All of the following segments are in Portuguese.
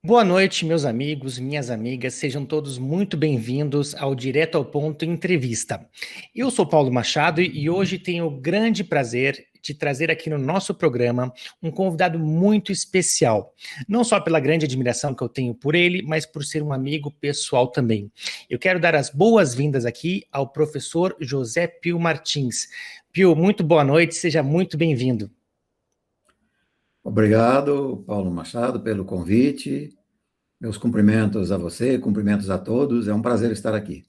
Boa noite, meus amigos, minhas amigas, sejam todos muito bem-vindos ao Direto ao Ponto Entrevista. Eu sou Paulo Machado e hoje tenho o grande prazer de trazer aqui no nosso programa um convidado muito especial, não só pela grande admiração que eu tenho por ele, mas por ser um amigo pessoal também. Eu quero dar as boas-vindas aqui ao professor José Pio Martins. Pio, muito boa noite, seja muito bem-vindo. Obrigado, Paulo Machado, pelo convite. Meus cumprimentos a você, cumprimentos a todos. É um prazer estar aqui.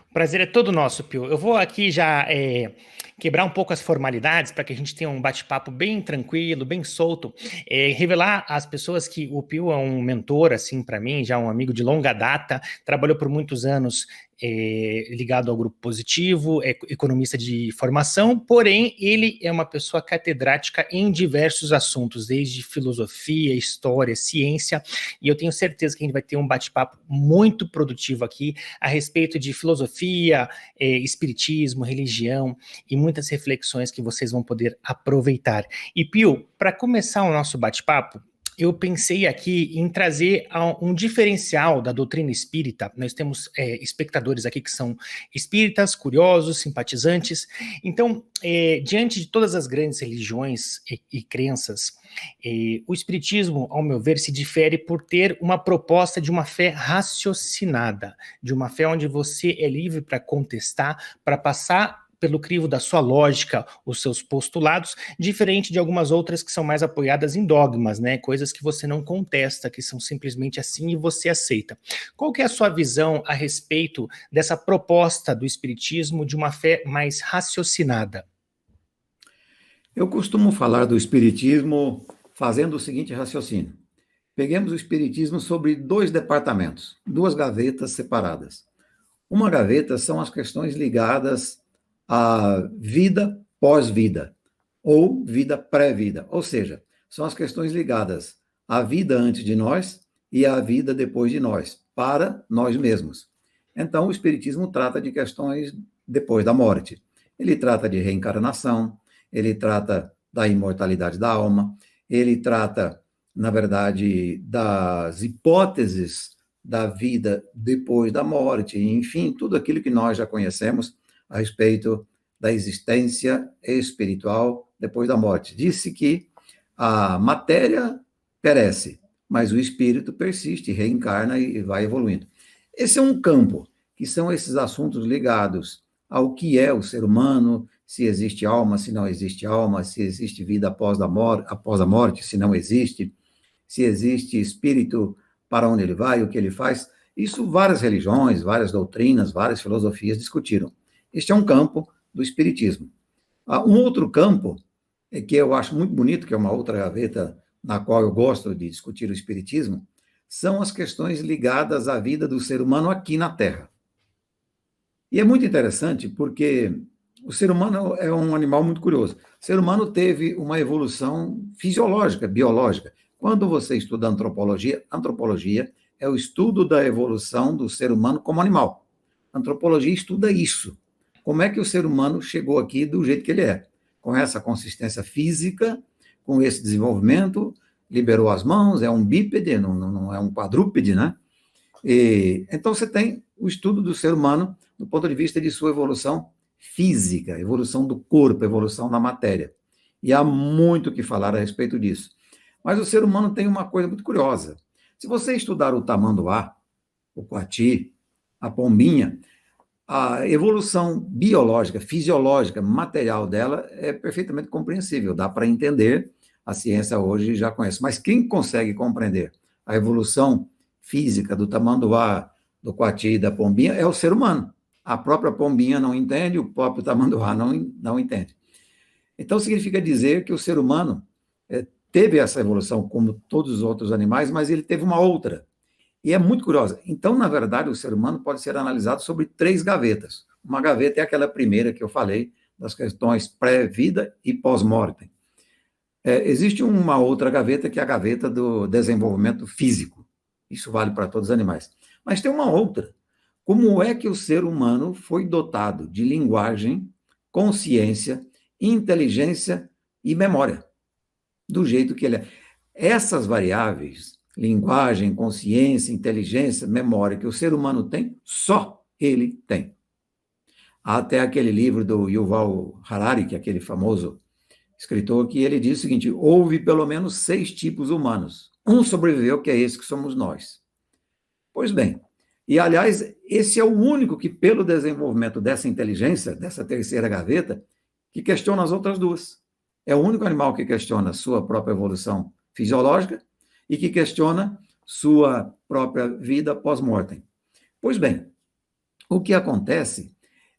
O prazer é todo nosso, Pio. Eu vou aqui já quebrar um pouco as formalidades para que a gente tenha um bate-papo bem tranquilo, bem solto. Revelar às pessoas que o Pio é um mentor, assim, para mim, já um amigo de longa data, trabalhou por muitos anos ligado ao Grupo Positivo, é economista de formação, porém ele é uma pessoa catedrática em diversos assuntos, desde filosofia, história, ciência, e eu tenho certeza que a gente vai ter um bate-papo muito produtivo aqui a respeito de filosofia, espiritismo, religião e muitas reflexões que vocês vão poder aproveitar. E Pio, para começar o nosso bate-papo, eu pensei aqui em trazer um diferencial da doutrina espírita. Nós temos espectadores aqui que são espíritas, curiosos, simpatizantes. Então, diante de todas as grandes religiões e crenças, o espiritismo, ao meu ver, se difere por ter uma proposta de uma fé raciocinada, de uma fé onde você é livre para contestar, para passar pelo crivo da sua lógica, os seus postulados, diferente de algumas outras que são mais apoiadas em dogmas, né? Coisas que você não contesta, que são simplesmente assim e você aceita. Qual que é a sua visão a respeito dessa proposta do espiritismo de uma fé mais raciocinada? Eu costumo falar do espiritismo fazendo o seguinte raciocínio. Peguemos o espiritismo sobre dois departamentos, duas gavetas separadas. Uma gaveta são as questões ligadas à vida pós-vida ou vida pré-vida, ou seja, são as questões ligadas à vida antes de nós e à vida depois de nós, para nós mesmos. Então, o Espiritismo trata de questões depois da morte. Ele trata de reencarnação, ele trata da imortalidade da alma, ele trata, na verdade, das hipóteses da vida depois da morte, enfim, tudo aquilo que nós já conhecemos a respeito da existência espiritual depois da morte. Disse que a matéria perece, mas o espírito persiste, reencarna e vai evoluindo. Esse é um campo, que são esses assuntos ligados ao que é o ser humano, se existe alma, se não existe alma, se existe vida após a morte, se não existe, se existe espírito, para onde ele vai, o que ele faz. Isso várias religiões, várias doutrinas, várias filosofias discutiram. Este é um campo do espiritismo. Há um outro campo, que eu acho muito bonito, que é uma outra gaveta na qual eu gosto de discutir o espiritismo, são as questões ligadas à vida do ser humano aqui na Terra. E é muito interessante porque o ser humano é um animal muito curioso. O ser humano teve uma evolução fisiológica, biológica. Quando você estuda antropologia é o estudo da evolução do ser humano como animal. A antropologia estuda isso. Como é que o ser humano chegou aqui do jeito que ele é? Com essa consistência física, com esse desenvolvimento, liberou as mãos, é um bípede, não é um quadrúpede, né? Então, você tem o estudo do ser humano do ponto de vista de sua evolução física, evolução do corpo, evolução da matéria. E há muito o que falar a respeito disso. Mas o ser humano tem uma coisa muito curiosa. Se você estudar o tamanduá, o coati, a pombinha, a evolução biológica, fisiológica, material dela é perfeitamente compreensível, dá para entender, a ciência hoje já conhece. Mas quem consegue compreender a evolução física do tamanduá, do coati e da pombinha é o ser humano. A própria pombinha não entende, o próprio tamanduá não entende. Então, significa dizer que o ser humano teve essa evolução como todos os outros animais, mas ele teve uma outra. E é muito curiosa. Então, na verdade, o ser humano pode ser analisado sobre três gavetas. Uma gaveta é aquela primeira que eu falei, das questões pré-vida e pós-morte. Existe uma outra gaveta, que é a gaveta do desenvolvimento físico. Isso vale para todos os animais. Mas tem uma outra. Como é que o ser humano foi dotado de linguagem, consciência, inteligência e memória? Do jeito que ele é. Essas variáveis linguagem, consciência, inteligência, memória que o ser humano tem, só ele tem. Há até aquele livro do Yuval Harari, que é aquele famoso escritor, que ele diz o seguinte: houve pelo menos 6 tipos humanos. Um sobreviveu, que é esse que somos nós. Pois bem, e aliás, esse é o único que, pelo desenvolvimento dessa inteligência, dessa terceira gaveta, que questiona as outras duas. É o único animal que questiona sua própria evolução fisiológica e que questiona sua própria vida pós-mortem. Pois bem, o que acontece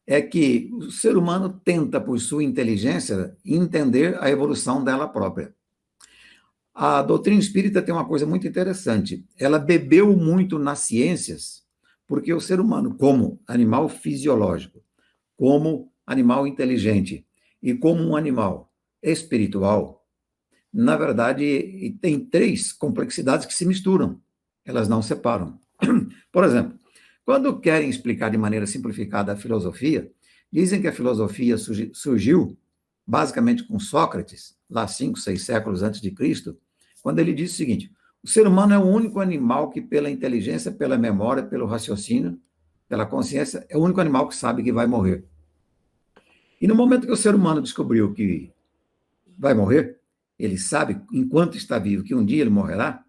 é que o ser humano tenta, por sua inteligência, entender a evolução dela própria. A doutrina espírita tem uma coisa muito interessante. Ela bebeu muito nas ciências, porque o ser humano, como animal fisiológico, como animal inteligente e como um animal espiritual, na verdade, tem 3 complexidades que se misturam. Elas não separam. Por exemplo, quando querem explicar de maneira simplificada a filosofia, dizem que a filosofia surgiu basicamente com Sócrates, lá 5, 6 séculos antes de Cristo, quando ele disse o seguinte: o ser humano é o único animal que, pela inteligência, pela memória, pelo raciocínio, pela consciência, é o único animal que sabe que vai morrer. E no momento que o ser humano descobriu que vai morrer, ele sabe, enquanto está vivo, que um dia ele morrerá,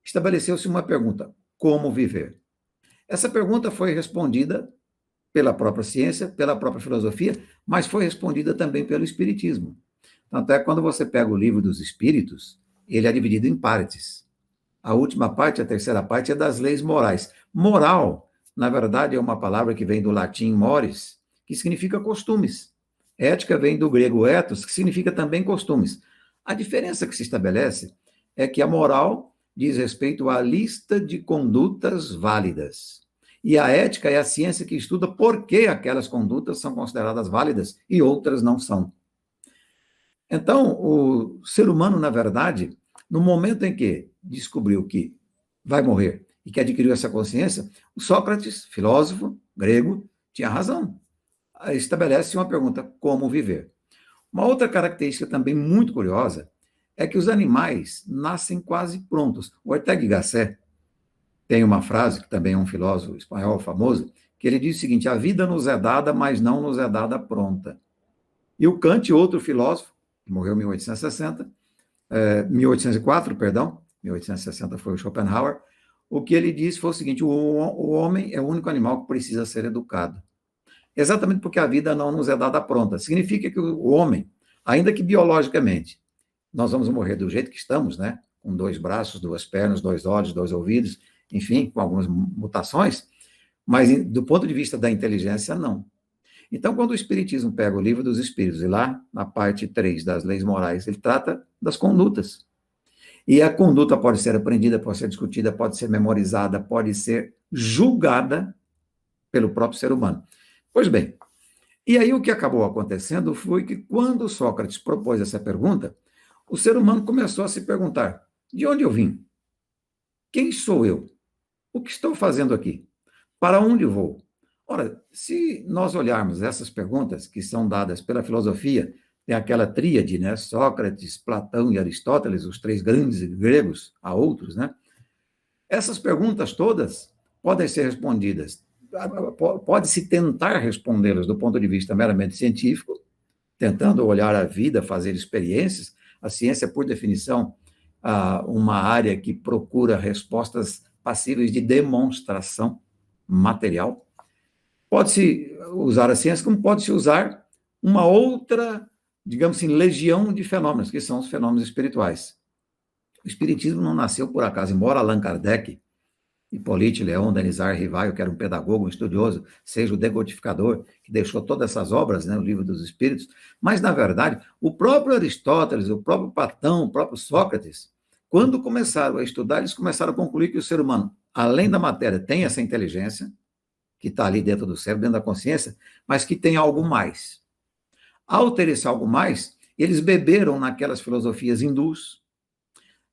estabeleceu-se uma pergunta: como viver? Essa pergunta foi respondida pela própria ciência, pela própria filosofia, mas foi respondida também pelo espiritismo. Tanto é que quando você pega o livro dos espíritos, ele é dividido em partes. A última parte, a terceira parte, é das leis morais. Moral, na verdade, é uma palavra que vem do latim mores, que significa costumes. Ética vem do grego ethos, que significa também costumes. A diferença que se estabelece é que a moral diz respeito à lista de condutas válidas. E a ética é a ciência que estuda por que aquelas condutas são consideradas válidas e outras não são. Então, o ser humano, na verdade, no momento em que descobriu que vai morrer e que adquiriu essa consciência, o Sócrates, filósofo grego, tinha razão. Estabelece uma pergunta: como viver? Uma outra característica também muito curiosa é que os animais nascem quase prontos. O Ortega y Gasset tem uma frase, que também é um filósofo espanhol famoso, que ele diz o seguinte: a vida nos é dada, mas não nos é dada pronta. E o Kant, outro filósofo, que morreu em 1804, perdão, 1860 foi o Schopenhauer, o que ele disse foi o seguinte: o homem é o único animal que precisa ser educado. Exatamente porque a vida não nos é dada pronta. Significa que o homem, ainda que biologicamente, nós vamos morrer do jeito que estamos, né? Com 2 braços, 2 pernas, 2 olhos, 2 ouvidos, enfim, com algumas mutações, mas do ponto de vista da inteligência, não. Então, quando o Espiritismo pega o Livro dos Espíritos, e lá, na parte 3 das leis morais, ele trata das condutas. E a conduta pode ser aprendida, pode ser discutida, pode ser memorizada, pode ser julgada pelo próprio ser humano. Pois bem, e aí o que acabou acontecendo foi que, quando Sócrates propôs essa pergunta, o ser humano começou a se perguntar: de onde eu vim? Quem sou eu? O que estou fazendo aqui? Para onde vou? Ora, se nós olharmos essas perguntas que são dadas pela filosofia, tem aquela tríade, né? Sócrates, Platão e Aristóteles, os 3 grandes gregos, há outros, né? Essas perguntas todas podem ser respondidas, pode-se tentar respondê-las do ponto de vista meramente científico, tentando olhar a vida, fazer experiências. A ciência, por definição, uma área que procura respostas passíveis de demonstração material. Pode-se usar a ciência como pode-se usar uma outra, digamos assim, legião de fenômenos, que são os fenômenos espirituais. O espiritismo não nasceu por acaso, embora Allan Kardec, Hippolyte Léon Denisard Rivaio, que era um pedagogo, um estudioso, seja o decodificador, que deixou todas essas obras, né, o Livro dos Espíritos, mas, na verdade, o próprio Aristóteles, o próprio Platão, o próprio Sócrates, quando começaram a estudar, eles começaram a concluir que o ser humano, além da matéria, tem essa inteligência, que está ali dentro do cérebro, dentro da consciência, mas que tem algo mais. Ao ter esse algo mais, eles beberam naquelas filosofias hindus,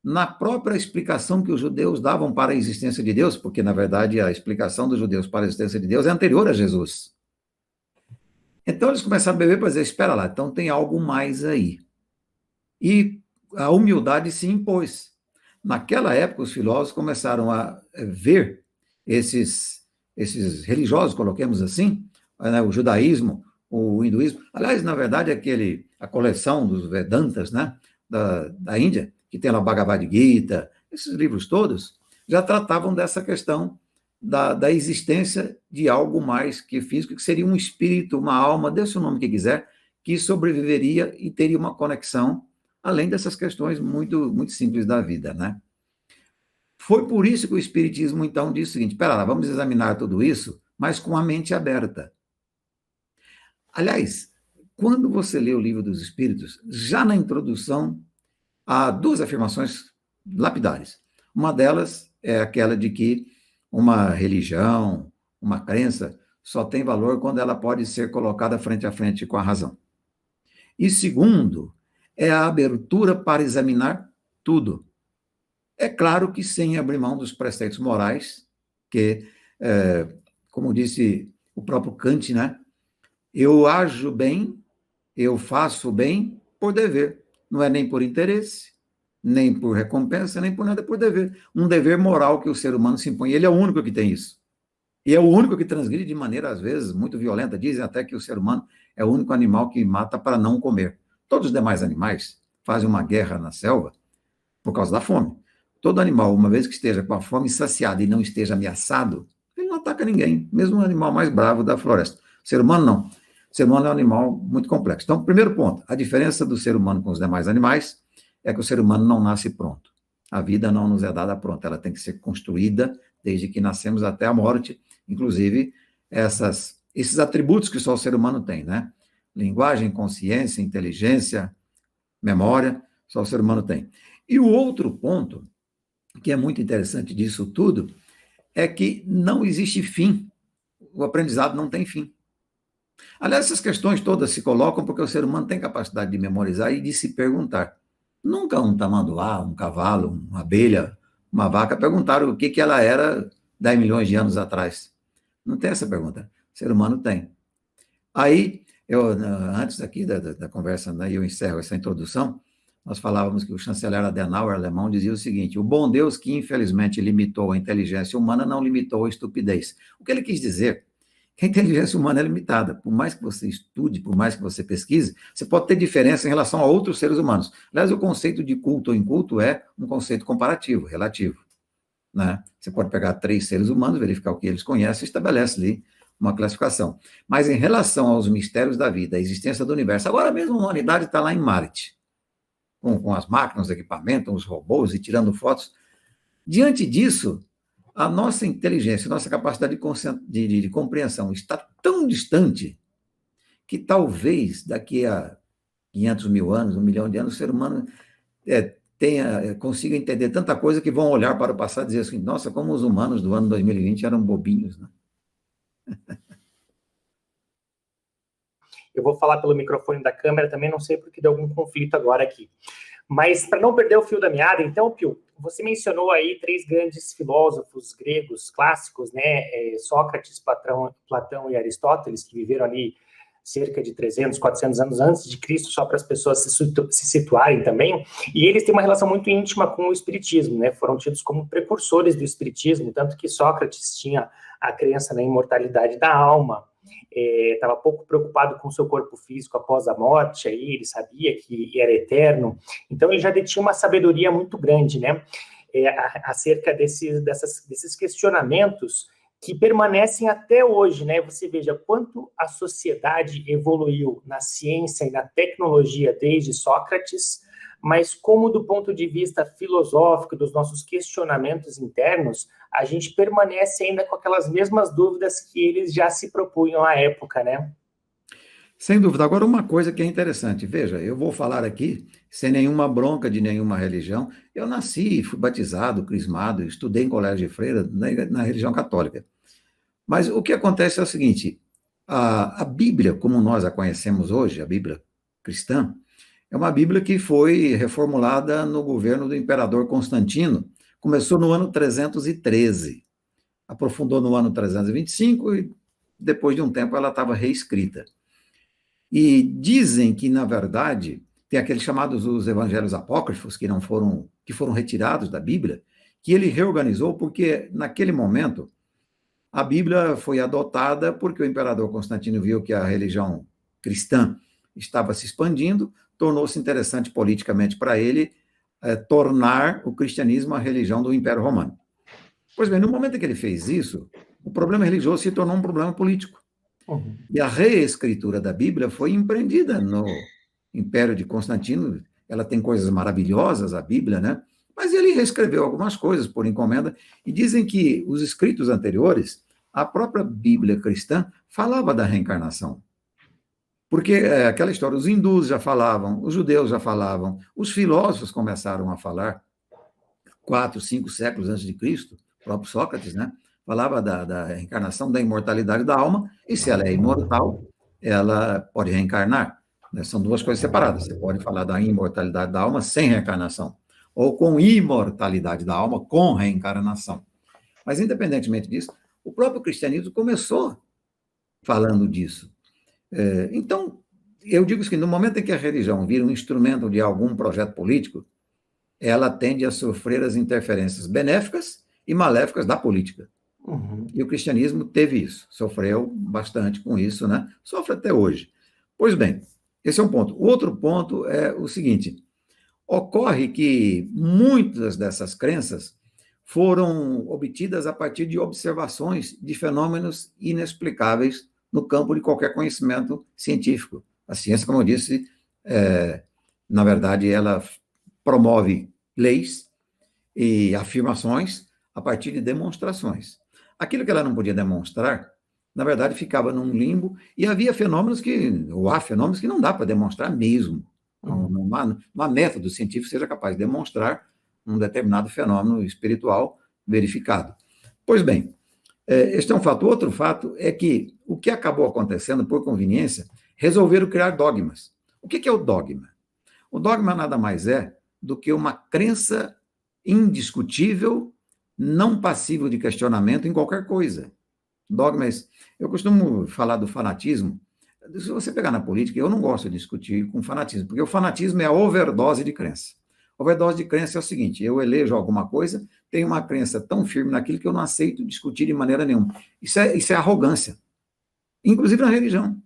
na própria explicação que os judeus davam para a existência de Deus, porque, na verdade, a explicação dos judeus para a existência de Deus é anterior a Jesus. Então, eles começaram a beber para dizer: espera lá, então tem algo mais aí. E a humildade se impôs. naquela época, os filósofos começaram a ver esses religiosos, coloquemos assim, né, o judaísmo, o hinduísmo. Aliás, na verdade, a coleção dos Vedantas, né, da Índia, que tem lá o Bhagavad Gita, esses livros todos, já tratavam dessa questão da existência de algo mais que físico, que seria um espírito, uma alma, dê o nome que quiser, que sobreviveria e teria uma conexão, além dessas questões muito, muito simples da vida, né? Foi por isso que o Espiritismo, então, disse o seguinte: espera lá, vamos examinar tudo isso, mas com a mente aberta. Aliás, quando você lê o Livro dos Espíritos, já na introdução, há duas afirmações lapidares. Uma delas é aquela de que uma religião, uma crença, só tem valor quando ela pode ser colocada frente a frente com a razão. E segundo, é a abertura para examinar tudo. É claro que sem abrir mão dos preceitos morais, que, como disse o próprio Kant, né? Eu ajo bem, eu faço bem por dever. Não é nem por interesse, nem por recompensa, nem por nada, é por dever. Um dever moral que o ser humano se impõe. Ele é o único que tem isso. E é o único que transgride de maneira, às vezes, muito violenta. Dizem até que o ser humano é o único animal que mata para não comer. Todos os demais animais fazem uma guerra na selva por causa da fome. Todo animal, uma vez que esteja com a fome saciada e não esteja ameaçado, ele não ataca ninguém, mesmo o animal mais bravo da floresta. O ser humano não. O ser humano é um animal muito complexo. Então, primeiro ponto, a diferença do ser humano com os demais animais é que o ser humano não nasce pronto. A vida não nos é dada pronta, ela tem que ser construída desde que nascemos até a morte, inclusive esses atributos que só o ser humano tem, né? Linguagem, consciência, inteligência, memória, só o ser humano tem. E o outro ponto, que é muito interessante disso tudo, é que não existe fim. O aprendizado não tem fim. Aliás, essas questões todas se colocam porque o ser humano tem capacidade de memorizar e de se perguntar. Nunca um tamanduá, um cavalo, uma abelha, uma vaca perguntaram o que ela era 10 milhões de anos atrás. Não tem essa pergunta. O ser humano tem. Aí, antes aqui da conversa, né, eu encerro essa introdução, nós falávamos que o chanceler Adenauer, alemão, dizia o seguinte: o bom Deus que infelizmente limitou a inteligência humana não limitou a estupidez. O que ele quis dizer? Que a inteligência humana é limitada. Por mais que você estude, por mais que você pesquise, você pode ter diferença em relação a outros seres humanos. Aliás, o conceito de culto ou inculto é um conceito comparativo, relativo. Né? Você pode pegar 3 seres humanos, verificar o que eles conhecem e estabelece ali uma classificação. Mas em relação aos mistérios da vida, a existência do universo, agora mesmo a humanidade está lá em Marte, com as máquinas, os equipamentos, os robôs e tirando fotos. Diante disso, a nossa inteligência, a nossa capacidade de compreensão está tão distante que talvez daqui a 500 mil anos, 1 milhão de anos, o ser humano consiga entender tanta coisa que vão olhar para o passado e dizer assim: nossa, como os humanos do ano 2020 eram bobinhos, né? Eu vou falar pelo microfone da câmera também, não sei porque deu algum conflito agora aqui. Mas, para não perder o fio da meada, então, Pio, você mencionou aí 3 grandes filósofos gregos clássicos, né? Sócrates, Platão e Aristóteles, que viveram ali cerca de 300, 400 anos antes de Cristo, só para as pessoas se situarem também. E eles têm uma relação muito íntima com o espiritismo, né? Foram tidos como precursores do espiritismo, tanto que Sócrates tinha a crença na imortalidade da alma, estava pouco preocupado com o seu corpo físico após a morte, aí ele sabia que era eterno, então ele já detinha uma sabedoria muito grande, né, acerca desses questionamentos que permanecem até hoje, né, você veja quanto a sociedade evoluiu na ciência e na tecnologia desde Sócrates, mas como do ponto de vista filosófico, dos nossos questionamentos internos, a gente permanece ainda com aquelas mesmas dúvidas que eles já se propunham à época, né? Sem dúvida. Agora, uma coisa que é interessante, veja, eu vou falar aqui sem nenhuma bronca de nenhuma religião. Eu nasci, fui batizado, crismado, estudei em colégio de freira na religião católica. Mas o que acontece é o seguinte: a Bíblia, como nós a conhecemos hoje, a Bíblia cristã, é uma Bíblia que foi reformulada no governo do imperador Constantino. Começou no ano 313, aprofundou no ano 325 e, depois de um tempo, ela estava reescrita. E dizem que, na verdade, tem aqueles chamados os evangelhos apócrifos, que foram retirados da Bíblia, que ele reorganizou porque, naquele momento, a Bíblia foi adotada porque o imperador Constantino viu que a religião cristã estava se expandindo, tornou-se interessante politicamente para ele tornar o cristianismo a religião do Império Romano. Pois bem, no momento em que ele fez isso, o problema religioso se tornou um problema político. Uhum. E a reescritura da Bíblia foi empreendida no Império de Constantino. Ela tem coisas maravilhosas, a Bíblia, né? Mas ele reescreveu algumas coisas por encomenda, e dizem que os escritos anteriores, a própria Bíblia cristã, falava da reencarnação. Porque aquela história, os hindus já falavam, os judeus já falavam, os filósofos começaram a falar, 4, 5 séculos antes de Cristo, o próprio Sócrates, né? Falava da reencarnação, da imortalidade da alma, e se ela é imortal, ela pode reencarnar. Né? São duas coisas separadas. Você pode falar da imortalidade da alma sem reencarnação, ou com imortalidade da alma com reencarnação. Mas, independentemente disso, o próprio cristianismo começou falando disso. Então, eu digo que no momento em que a religião vira um instrumento de algum projeto político, ela tende a sofrer as interferências benéficas e maléficas da política. Uhum. E o cristianismo teve isso, sofreu bastante com isso, né? Sofre até hoje. Pois bem, esse é um ponto. O outro ponto é o seguinte: ocorre que muitas dessas crenças foram obtidas a partir de observações de fenômenos inexplicáveis no campo de qualquer conhecimento científico. A ciência, como eu disse, na verdade, ela promove leis e afirmações a partir de demonstrações. Aquilo que ela não podia demonstrar, na verdade, ficava num limbo, e há fenômenos que não dá para demonstrar mesmo. Não há método científico que seja capaz de demonstrar um determinado fenômeno espiritual verificado. Pois bem, este é um fato. Outro fato é que o que acabou acontecendo, por conveniência, resolveram criar dogmas. O que é o dogma? O dogma nada mais é do que uma crença indiscutível, não passível de questionamento em qualquer coisa. Dogmas. Eu costumo falar do fanatismo. Se você pegar na política, eu não gosto de discutir com fanatismo, porque o fanatismo é a overdose de crença. Overdose de crença é o seguinte: eu elejo alguma coisa, tenho uma crença tão firme naquilo que eu não aceito discutir de maneira nenhuma. Isso é arrogância. Inclusive na religião.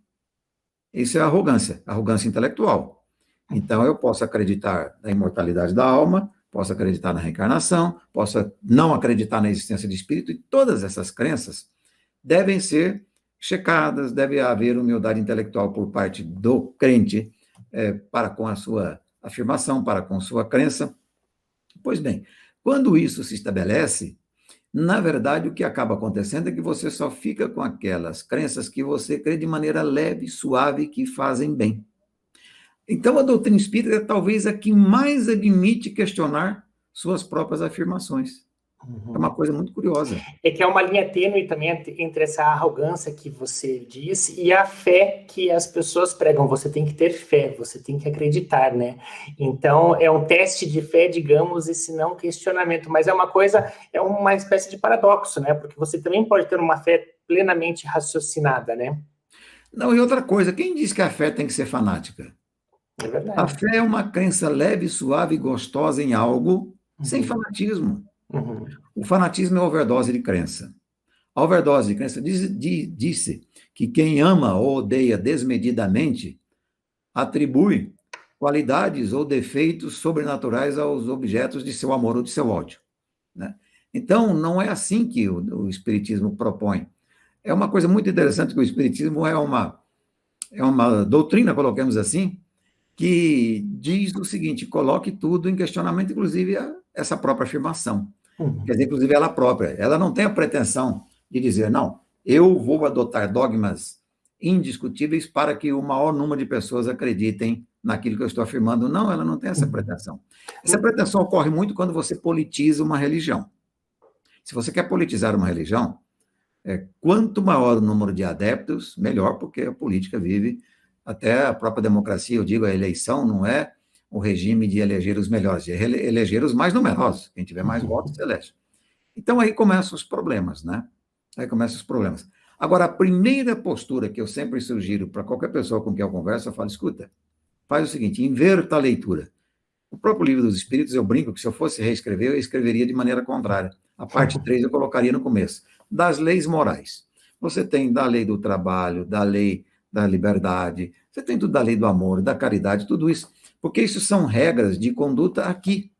Isso é arrogância intelectual. Então, eu posso acreditar na imortalidade da alma, posso acreditar na reencarnação, posso não acreditar na existência de espírito, e todas essas crenças devem ser checadas, deve haver humildade intelectual por parte do crente para com a sua afirmação, para com sua crença. Pois bem, quando isso se estabelece, na verdade, o que acaba acontecendo é que você só fica com aquelas crenças que você crê de maneira leve, suave, que fazem bem. Então, a doutrina espírita é talvez a que mais admite questionar suas próprias afirmações. É uma coisa muito curiosa. É que é uma linha tênue também entre essa arrogância que você disse e a fé que as pessoas pregam. Você tem que ter fé, você tem que acreditar, né? Então, é um teste de fé, digamos, e se não questionamento. Mas é uma espécie de paradoxo, né? Porque você também pode ter uma fé plenamente raciocinada, né? Não, e outra coisa, quem diz que a fé tem que ser fanática? É verdade. A fé é uma crença leve, suave e gostosa em algo, sem fanatismo. Uhum. O fanatismo é overdose de crença. A overdose de crença disse que quem ama ou odeia desmedidamente atribui qualidades ou defeitos sobrenaturais aos objetos de seu amor ou de seu ódio. Né? Então, não é assim que o Espiritismo propõe. É uma coisa muito interessante que o Espiritismo é uma doutrina, coloquemos assim, que diz o seguinte: coloque tudo em questionamento, inclusive essa própria afirmação. Quer dizer, inclusive ela própria. Ela não tem a pretensão de dizer, não, eu vou adotar dogmas indiscutíveis para que o maior número de pessoas acreditem naquilo que eu estou afirmando. Não, ela não tem essa pretensão. Essa pretensão ocorre muito quando você politiza uma religião. Se você quer politizar uma religião, quanto maior o número de adeptos, melhor, porque a política vive, até a própria democracia, eu digo, a eleição não é o regime de eleger os melhores, de eleger os mais numerosos. Quem tiver mais votos, elege. Então, aí começam os problemas, né? Aí começam os problemas. Agora, a primeira postura que eu sempre sugiro para qualquer pessoa com quem eu converso, eu falo, escuta, faz o seguinte, inverta a leitura. O próprio Livro dos Espíritos, eu brinco que se eu fosse reescrever, eu escreveria de maneira contrária. A parte 3 eu colocaria no começo. Das leis morais. Você tem da lei do trabalho, da lei da liberdade, você tem tudo da lei do amor, da caridade, tudo isso. Porque isso são regras de conduta aqui.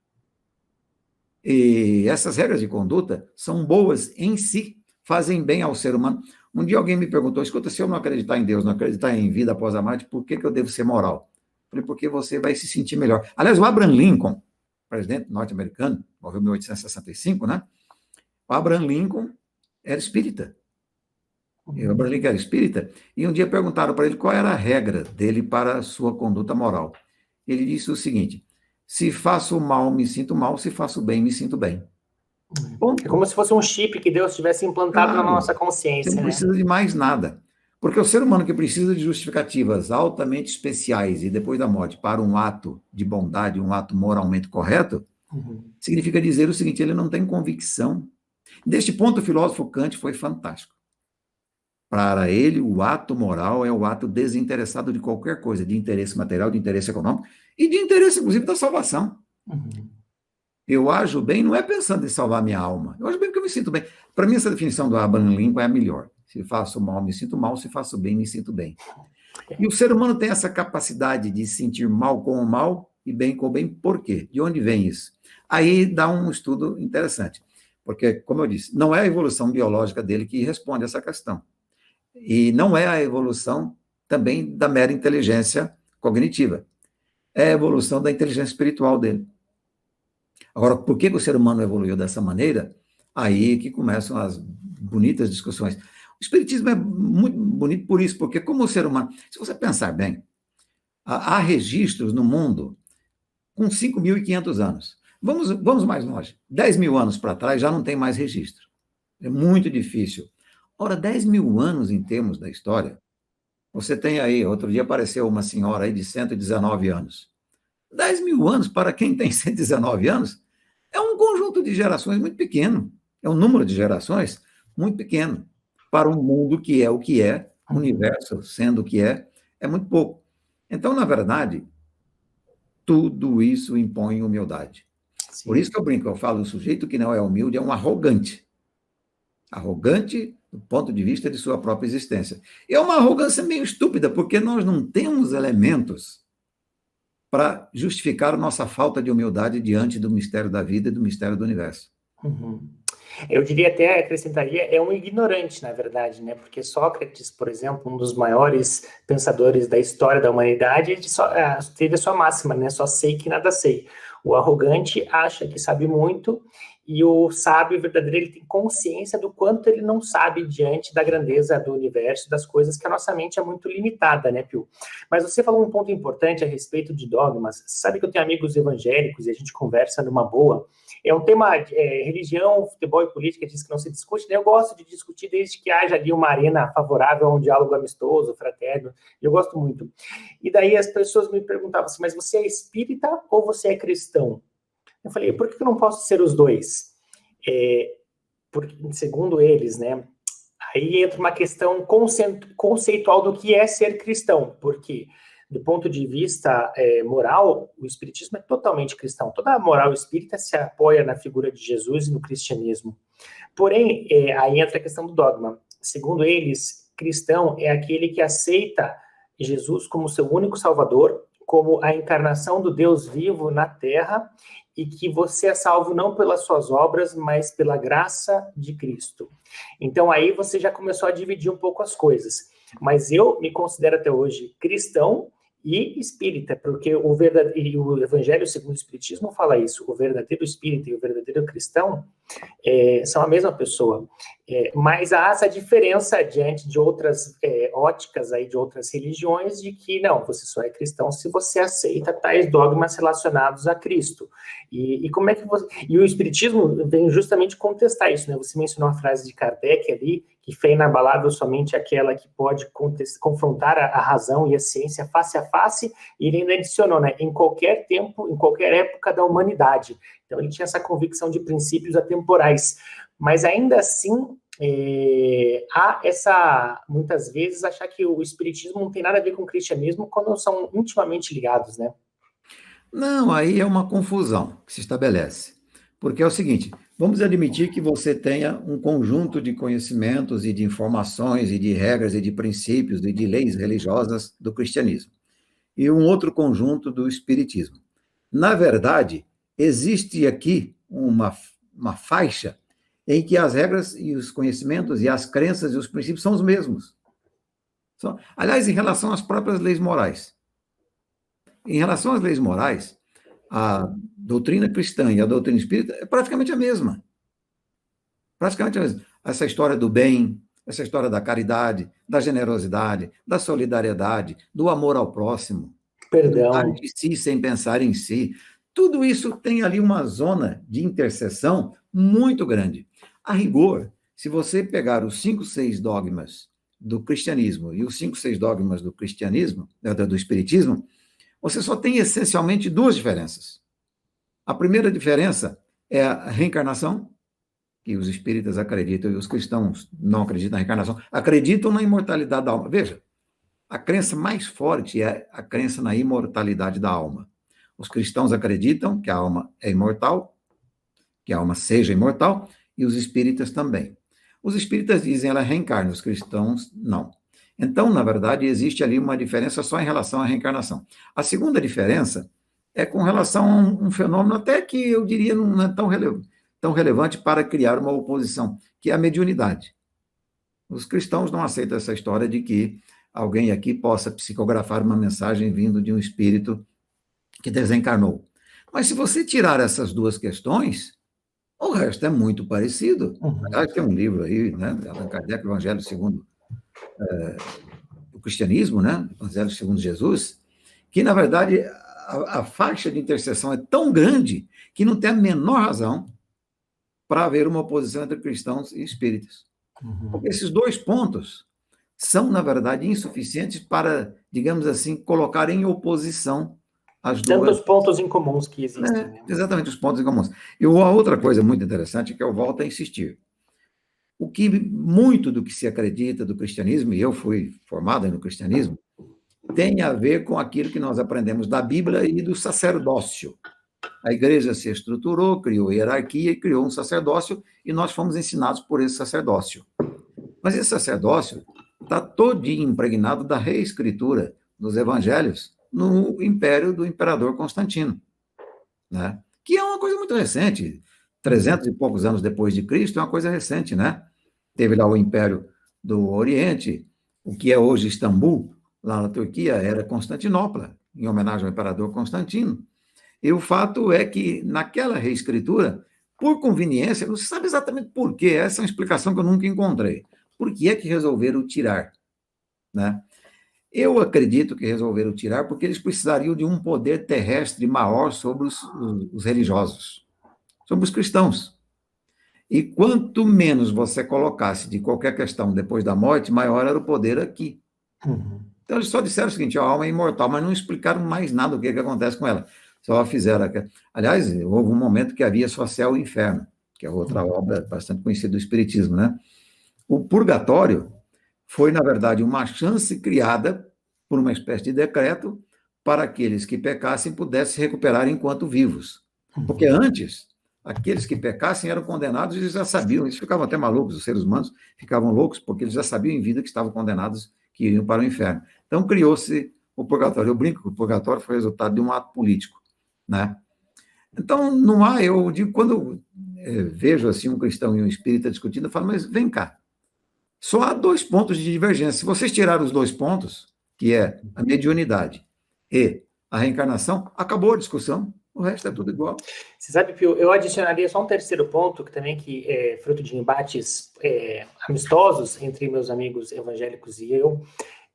E essas regras de conduta são boas em si, fazem bem ao ser humano. Um dia alguém me perguntou, escuta, se eu não acreditar em Deus, não acreditar em vida após a morte, por que eu devo ser moral? Falei, porque você vai se sentir melhor. Aliás, o Abraham Lincoln, presidente norte-americano, morreu em 1865, né? O Abraham Lincoln era espírita. O Abraham Lincoln era espírita, e um dia perguntaram para ele qual era a regra dele para a sua conduta moral. Ele disse o seguinte, se faço mal, me sinto mal, se faço bem, me sinto bem. Ponto. É como se fosse um chip que Deus tivesse implantado na nossa consciência. Você não precisa de mais nada. Porque o ser humano que precisa de justificativas altamente especiais e depois da morte para um ato de bondade, um ato moralmente correto, significa dizer o seguinte, ele não tem convicção. Deste ponto, o filósofo Kant foi fantástico. Para ele, o ato moral é o ato desinteressado de qualquer coisa, de interesse material, de interesse econômico e de interesse, inclusive, da salvação. Eu ajo bem, não é pensando em salvar minha alma. Eu ajo bem porque eu me sinto bem. Para mim, essa definição do Abraham Lincoln é a melhor. Se faço mal, me sinto mal. Se faço bem, me sinto bem. E o ser humano tem essa capacidade de sentir mal com o mal e bem com o bem. Por quê? De onde vem isso? Aí dá um estudo interessante. Porque, como eu disse, não é a evolução biológica dele que responde a essa questão. E não é a evolução também da mera inteligência cognitiva. É a evolução da inteligência espiritual dele. Agora, por que o ser humano evoluiu dessa maneira? Aí que começam as bonitas discussões. O espiritismo é muito bonito por isso, porque como o ser humano... Se você pensar bem, há registros no mundo com 5.500 anos. Vamos mais longe. 10 mil anos para trás já não tem mais registro. É muito difícil. Ora, 10 mil anos em termos da história, você tem aí, outro dia apareceu uma senhora aí de 119 anos. 10 mil anos para quem tem 119 anos é um conjunto de gerações muito pequeno. É um número de gerações muito pequeno. Para um mundo que é o que é, o universo sendo o que é muito pouco. Então, na verdade, tudo isso impõe humildade. Sim. Por isso que eu brinco, eu falo, o sujeito que não é humilde é um arrogante. Arrogante do ponto de vista de sua própria existência. E é uma arrogância meio estúpida, porque nós não temos elementos para justificar a nossa falta de humildade diante do mistério da vida e do mistério do universo. Eu diria até, acrescentaria, é um ignorante, na verdade, né? Porque Sócrates, por exemplo, um dos maiores pensadores da história da humanidade, teve a sua máxima, né? Só sei que nada sei. O arrogante acha que sabe muito e o sábio verdadeiro, ele tem consciência do quanto ele não sabe diante da grandeza do universo, das coisas que a nossa mente é muito limitada, né, Pio? Mas você falou um ponto importante a respeito de dogmas. Você sabe que eu tenho amigos evangélicos e a gente conversa numa boa. É um tema, religião, futebol e política, diz que não se discute, né? Eu gosto de discutir desde que haja ali uma arena favorável a um diálogo amistoso, fraterno, e eu gosto muito. E daí as pessoas me perguntavam assim, mas você é espírita ou você é cristão? Eu falei, por que eu não posso ser os dois? Porque, segundo eles, né, aí entra uma questão conceitual do que é ser cristão, porque do ponto de vista moral, o espiritismo é totalmente cristão. Toda a moral espírita se apoia na figura de Jesus e no cristianismo. Porém, aí entra a questão do dogma. Segundo eles, cristão é aquele que aceita Jesus como seu único salvador, como a encarnação do Deus vivo na Terra, e que você é salvo não pelas suas obras, mas pela graça de Cristo. Então aí você já começou a dividir um pouco as coisas. Mas eu me considero até hoje cristão e espírita, porque o Evangelho segundo o Espiritismo fala isso, o verdadeiro espírita e o verdadeiro cristão são a mesma pessoa, mas há essa diferença diante de outras óticas aí, de outras religiões, de que não, você só é cristão se você aceita tais dogmas relacionados a Cristo. E como é que você... E o Espiritismo vem justamente contestar isso, né? Você mencionou a frase de Kardec ali, que fé inabalável somente aquela que pode confrontar a razão e a ciência face a face, e ele ainda adicionou, né, em qualquer tempo, em qualquer época da humanidade. Então ele tinha essa convicção de princípios atemporais. Mas ainda assim, há essa, muitas vezes, achar que o espiritismo não tem nada a ver com o cristianismo quando são intimamente ligados, né? Não, aí é uma confusão que se estabelece. Porque é o seguinte, vamos admitir que você tenha um conjunto de conhecimentos e de informações e de regras e de princípios e de leis religiosas do cristianismo e um outro conjunto do espiritismo. Na verdade, existe aqui uma faixa em que as regras e os conhecimentos e as crenças e os princípios são os mesmos. Aliás, em relação às próprias leis morais. Em relação às leis morais, a doutrina cristã e a doutrina espírita é praticamente a mesma. Praticamente a mesma. Essa história do bem, essa história da caridade, da generosidade, da solidariedade, do amor ao próximo, Perdão. do dar de si sem pensar em si. Tudo isso tem ali uma zona de interseção muito grande. A rigor, se você pegar os 5, 6 dogmas do cristianismo e os 5, 6 dogmas do cristianismo, do espiritismo, você só tem essencialmente duas diferenças. A primeira diferença é a reencarnação, que os espíritas acreditam e os cristãos não acreditam na reencarnação, acreditam na imortalidade da alma. Veja, a crença mais forte é a crença na imortalidade da alma. Os cristãos acreditam que a alma é imortal, que a alma seja imortal, e os espíritas também. Os espíritas dizem que ela reencarna, os cristãos não. Então, na verdade, existe ali uma diferença só em relação à reencarnação. A segunda diferença é com relação a um fenômeno até que eu diria não é tão relevante para criar uma oposição, que é a mediunidade. Os cristãos não aceitam essa história de que alguém aqui possa psicografar uma mensagem vindo de um espírito que desencarnou. Mas se você tirar essas duas questões, o resto é muito parecido. Aliás, tem um livro aí, né, Allan Kardec, Evangelho segundo o cristianismo, né, Evangelho segundo Jesus, que, na verdade, a faixa de interseção é tão grande que não tem a menor razão para haver uma oposição entre cristãos e espíritas. Porque esses dois pontos são, na verdade, insuficientes para, digamos assim, colocar em oposição as duas... Tantos pontos em comuns que existem. Né? Exatamente, os pontos em comuns. E uma outra coisa muito interessante que eu volto a insistir. O que muito do que se acredita do cristianismo, e eu fui formado no cristianismo, tem a ver com aquilo que nós aprendemos da Bíblia e do sacerdócio. A igreja se estruturou, criou hierarquia e criou um sacerdócio, e nós fomos ensinados por esse sacerdócio. Mas esse sacerdócio está todinho impregnado da reescritura dos evangelhos no império do imperador Constantino, né? Que é uma coisa muito recente, 300 e poucos anos depois de Cristo, é uma coisa recente, né? Teve lá o Império do Oriente, o que é hoje Istambul, lá na Turquia, era Constantinopla, em homenagem ao imperador Constantino. E o fato é que, naquela reescritura, por conveniência, não se sabe exatamente por quê, essa é uma explicação que eu nunca encontrei. Por que é que resolveram tirar, né? Eu acredito que resolveram tirar porque eles precisariam de um poder terrestre maior sobre os religiosos, sobre os cristãos. E quanto menos você colocasse de qualquer questão depois da morte, maior era o poder aqui. Então, eles só disseram o seguinte, a alma é imortal, mas não explicaram mais nada do que acontece com ela. Só fizeram... Aliás, houve um momento que havia só céu e inferno, que é outra obra bastante conhecida do Espiritismo, né? O purgatório foi, na verdade, uma chance criada por uma espécie de decreto para aqueles que pecassem pudessem se recuperar enquanto vivos. Porque antes, aqueles que pecassem eram condenados e eles já sabiam, eles ficavam até malucos, os seres humanos ficavam loucos, porque eles já sabiam em vida que estavam condenados, que iriam para o inferno. Então, criou-se o purgatório. Eu brinco que o purgatório foi resultado de um ato político, né? Então, não há, eu digo, quando eu vejo assim um cristão e um espírita discutindo, eu falo, mas vem cá, só há 2 pontos de divergência. Se vocês tirarem os 2 pontos, que é a mediunidade e a reencarnação, acabou a discussão, o resto é tudo igual. Você sabe, Pio, eu adicionaria só um terceiro ponto, que também que é fruto de embates amistosos entre meus amigos evangélicos e eu,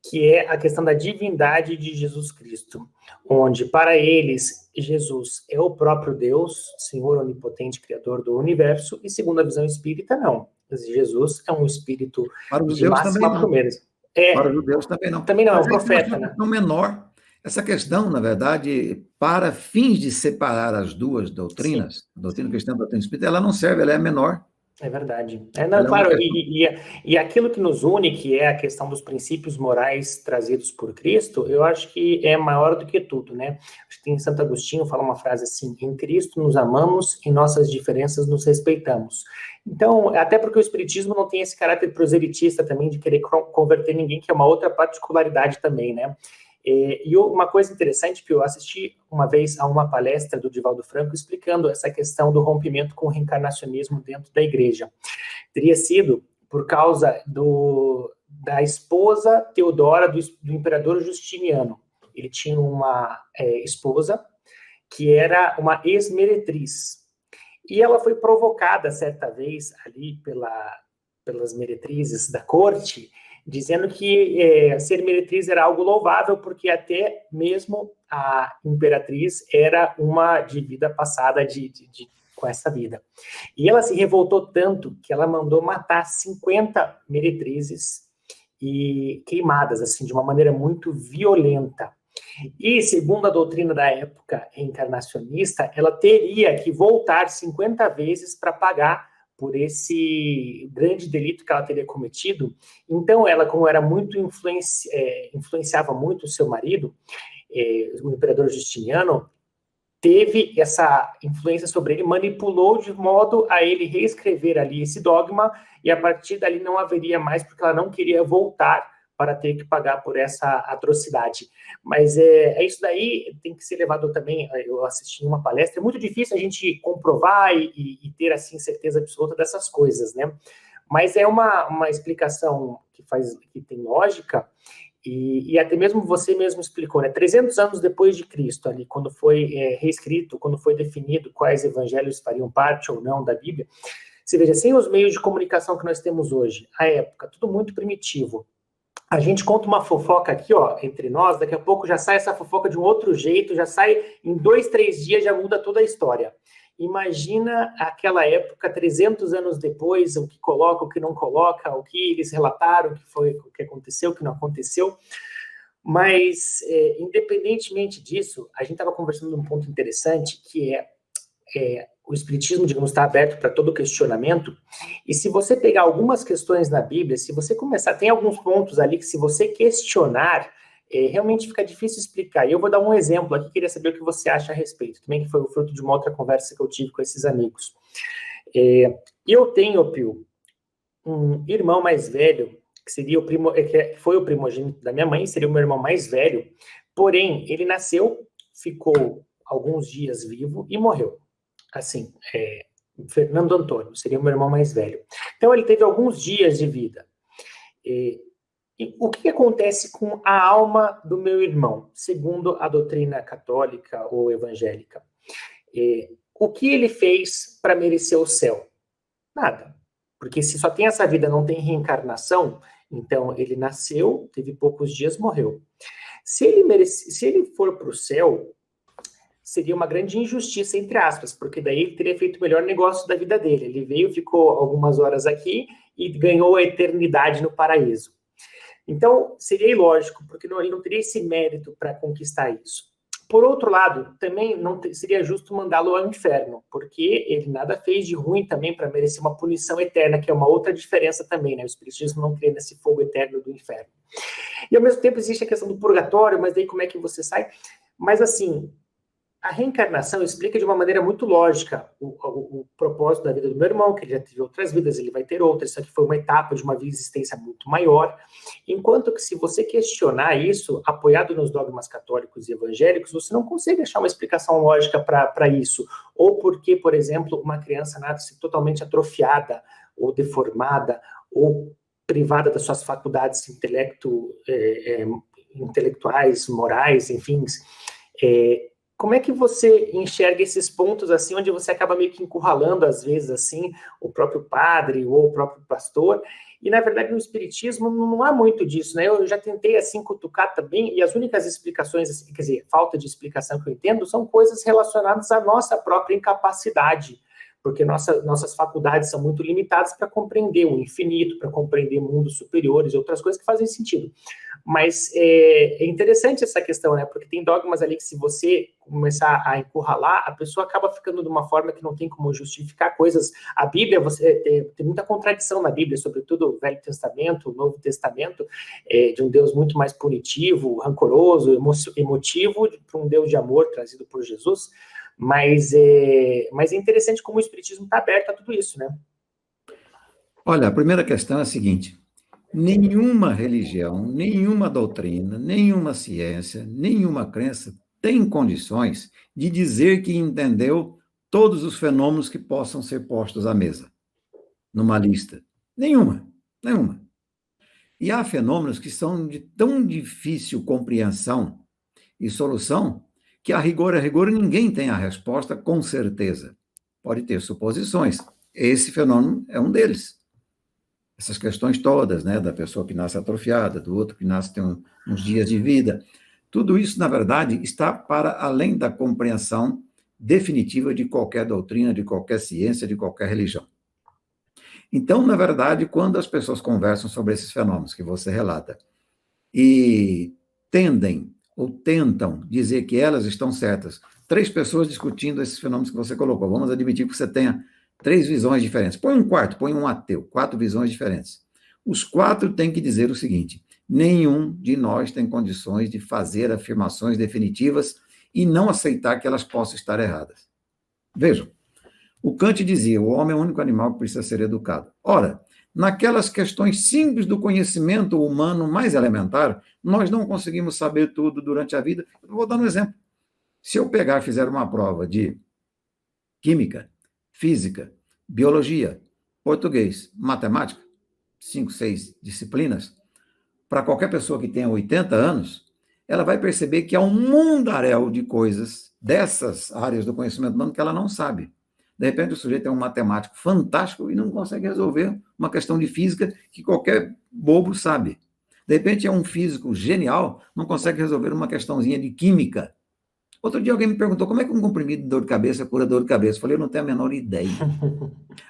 que é a questão da divindade de Jesus Cristo, onde para eles Jesus é o próprio Deus, Senhor onipotente, Criador do universo, e segundo a visão espírita, não. Jesus é um espírito para os de judeus máxima também promessa. Para os judeus também não. Também não, é um Mas profeta, né? Uma menor. Essa questão, na verdade, para fins de separar as duas doutrinas, a doutrina cristã e a doutrina espírita, ela não serve, ela é menor. É verdade. Não, Ela é uma claro, questão. e aquilo que nos une, que é a questão dos princípios morais trazidos por Cristo, eu acho que é maior do que tudo, né? Acho que tem Santo Agostinho fala uma frase assim: em Cristo nos amamos, em nossas diferenças nos respeitamos. Então, até porque o Espiritismo não tem esse caráter proselitista também de querer converter ninguém, que é uma outra particularidade também, né? E uma coisa interessante que eu assisti uma vez a uma palestra do Divaldo Franco explicando essa questão do rompimento com o reencarnacionismo dentro da igreja. Teria sido por causa da esposa Teodora do imperador Justiniano. Ele tinha uma esposa que era uma ex-meretriz. E ela foi provocada certa vez ali pelas meretrizes da corte, dizendo que ser meretriz era algo louvável, porque até mesmo a imperatriz era uma de vida passada com essa vida. E ela se revoltou tanto que ela mandou matar 50 meretrizes e queimadas, assim, de uma maneira muito violenta. E, segundo a doutrina da época reencarnacionista, ela teria que voltar 50 vezes para pagar por esse grande delito que ela teria cometido. Então, ela, como era muito influenciava muito o seu marido, o imperador Justiniano, teve essa influência sobre ele, manipulou de modo a ele reescrever ali esse dogma, e a partir dali não haveria mais, porque ela não queria voltar para ter que pagar por essa atrocidade. Mas isso daí tem que ser levado também, eu assisti uma palestra, é muito difícil a gente comprovar e ter, assim, certeza absoluta dessas coisas, né? Mas é uma explicação que tem lógica, e até mesmo você mesmo explicou, né? 300 anos depois de Cristo, ali, quando foi reescrito, quando foi definido quais evangelhos fariam parte ou não da Bíblia, você veja, sem os meios de comunicação que nós temos hoje, a época, tudo muito primitivo, a gente conta uma fofoca aqui, ó, entre nós, daqui a pouco já sai essa fofoca de um outro jeito, já sai em 2, 3 dias, já muda toda a história. Imagina aquela época, 300 anos depois, o que coloca, o que não coloca, o que eles relataram, o que aconteceu, o que não aconteceu. Mas, independentemente disso, a gente estava conversando de um ponto interessante, que o Espiritismo, digamos, está aberto para todo questionamento, e se você pegar algumas questões na Bíblia, se você começar, tem alguns pontos ali que se você questionar, realmente fica difícil explicar. E eu vou dar um exemplo aqui, queria saber o que você acha a respeito, também que foi o fruto de uma outra conversa que eu tive com esses amigos. Eu tenho, Pio, um irmão mais velho, que seria que foi o primogênito da minha mãe, seria o meu irmão mais velho, porém, ele nasceu, ficou alguns dias vivo e morreu. Assim, Fernando Antônio, seria o meu irmão mais velho. Então, ele teve alguns dias de vida. E o que acontece com a alma do meu irmão, segundo a doutrina católica ou evangélica? O que ele fez para merecer o céu? Nada. Porque se só tem essa vida, não tem reencarnação, então ele nasceu, teve poucos dias, morreu. Se ele for para o céu, seria uma grande injustiça, entre aspas, porque daí ele teria feito o melhor negócio da vida dele. Ele veio, ficou algumas horas aqui e ganhou a eternidade no paraíso. Então, seria ilógico, porque ele não teria esse mérito para conquistar isso. Por outro lado, também não seria justo mandá-lo ao inferno, porque ele nada fez de ruim também para merecer uma punição eterna, que é uma outra diferença também, né? O Espiritismo não crê nesse fogo eterno do inferno. E, ao mesmo tempo, existe a questão do purgatório, mas daí como é que você sai? Mas, assim, a reencarnação explica de uma maneira muito lógica o propósito da vida do meu irmão, que ele já teve outras vidas, ele vai ter outras, isso aqui foi uma etapa de uma existência muito maior. Enquanto que, se você questionar isso, apoiado nos dogmas católicos e evangélicos, você não consegue achar uma explicação lógica para isso. Ou porque, por exemplo, uma criança nasce totalmente atrofiada, ou deformada, ou privada das suas faculdades intelectuais, morais, enfim. Como é que você enxerga esses pontos, assim, onde você acaba meio que encurralando, às vezes, assim, o próprio padre ou o próprio pastor? E, na verdade, no Espiritismo não há muito disso, né? Eu já tentei, assim, cutucar também, e as únicas explicações, assim, quer dizer, falta de explicação que eu entendo, são coisas relacionadas à nossa própria incapacidade, porque nossas faculdades são muito limitadas para compreender o infinito, para compreender mundos superiores e outras coisas que fazem sentido. Mas é interessante essa questão, né? Porque tem dogmas ali que se você começar a encurralar, a pessoa acaba ficando de uma forma que não tem como justificar coisas. A Bíblia, tem muita contradição na Bíblia, sobretudo o Velho Testamento, o Novo Testamento, de um Deus muito mais punitivo, rancoroso, emotivo, para um Deus de amor trazido por Jesus. Mas é interessante como o Espiritismo está aberto a tudo isso, né? Olha, a primeira questão é a seguinte: nenhuma religião, nenhuma doutrina, nenhuma ciência, nenhuma crença tem condições de dizer que entendeu todos os fenômenos que possam ser postos à mesa, numa lista. Nenhuma, nenhuma. E há fenômenos que são de tão difícil compreensão e solução que, a rigor, ninguém tem a resposta com certeza. Pode ter suposições. Esse fenômeno é um deles. Essas questões todas, né, da pessoa que nasce atrofiada, do outro que nasce tem uns dias de vida, tudo isso, na verdade, está para além da compreensão definitiva de qualquer doutrina, de qualquer ciência, de qualquer religião. Então, na verdade, quando as pessoas conversam sobre esses fenômenos que você relata e tendem ou tentam dizer que elas estão certas, 3 pessoas discutindo esses fenômenos que você colocou, vamos admitir que você tenha 3 visões diferentes. Põe um quarto, põe um ateu, 4 visões diferentes. Os 4 têm que dizer o seguinte: nenhum de nós tem condições de fazer afirmações definitivas e não aceitar que elas possam estar erradas. Vejam, o Kant dizia: o homem é o único animal que precisa ser educado. Ora, naquelas questões simples do conhecimento humano mais elementar, nós não conseguimos saber tudo durante a vida. Eu vou dar um exemplo. Se eu pegar e fizer uma prova de química, física, biologia, português, matemática, 5, 6 disciplinas, para qualquer pessoa que tenha 80 anos, ela vai perceber que há um mundaréu de coisas dessas áreas do conhecimento humano que ela não sabe. De repente, o sujeito é um matemático fantástico e não consegue resolver uma questão de física que qualquer bobo sabe. De repente, é um físico genial, não consegue resolver uma questãozinha de química. Outro dia alguém me perguntou como é que um comprimido de dor de cabeça cura dor de cabeça. Eu falei, eu não tenho a menor ideia.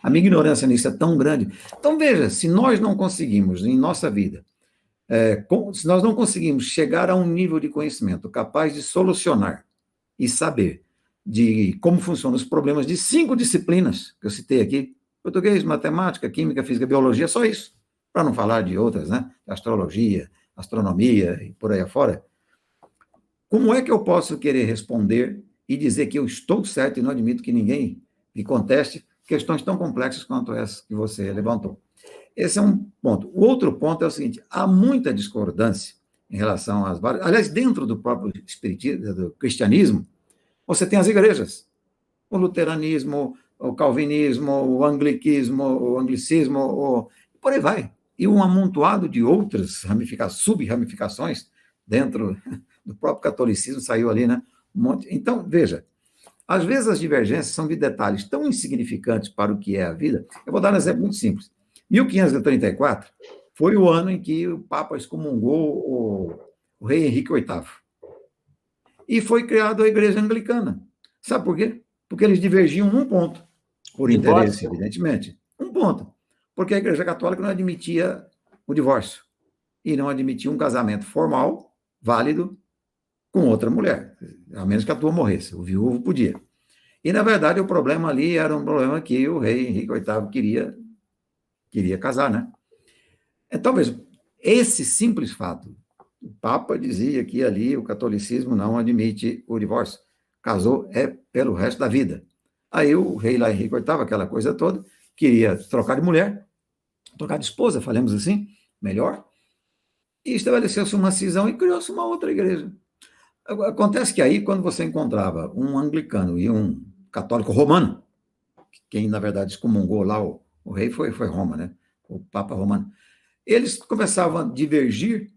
A minha ignorância nisso é tão grande. Então, veja, se nós não conseguimos, em nossa vida, se nós não conseguimos chegar a um nível de conhecimento capaz de solucionar e saber de como funcionam os problemas de 5 disciplinas que eu citei aqui, português, matemática, química, física, biologia, só isso, para não falar de outras, né? Astrologia, astronomia e por aí afora. Como é que eu posso querer responder e dizer que eu estou certo e não admito que ninguém me conteste questões tão complexas quanto essas que você levantou? Esse é um ponto. O outro ponto é o seguinte: há muita discordância em relação às várias... Aliás, dentro do próprio espiritismo, do cristianismo, você tem as igrejas, o luteranismo, o calvinismo, o anglicismo, por aí vai. E um amontoado de outras sub-ramificações dentro do próprio catolicismo, saiu ali, né? Um monte. Então, veja, às vezes as divergências são de detalhes tão insignificantes para o que é a vida. Eu vou dar um exemplo muito simples. 1534 foi o ano em que o Papa excomungou o rei Henrique VIII. E foi criada a Igreja Anglicana. Sabe por quê? Porque eles divergiam num ponto, por interesse, evidentemente. Um ponto. Porque a Igreja Católica não admitia o divórcio e não admitia um casamento formal, válido, com outra mulher, a menos que a tua morresse. O viúvo podia. E, na verdade, o problema ali era um problema que o rei Henrique VIII queria casar, né? Então, veja, esse simples fato, o Papa dizia que ali o catolicismo não admite o divórcio. Casou é pelo resto da vida. Aí o rei lá, Henrique VIII, aquela coisa toda, queria trocar de mulher, trocar de esposa, falemos assim, melhor, e estabeleceu-se uma cisão e criou-se uma outra igreja. Acontece que aí, quando você encontrava um anglicano e um católico romano, quem, na verdade, excomungou lá o rei foi Roma, né? O Papa Romano. Eles começavam a divergir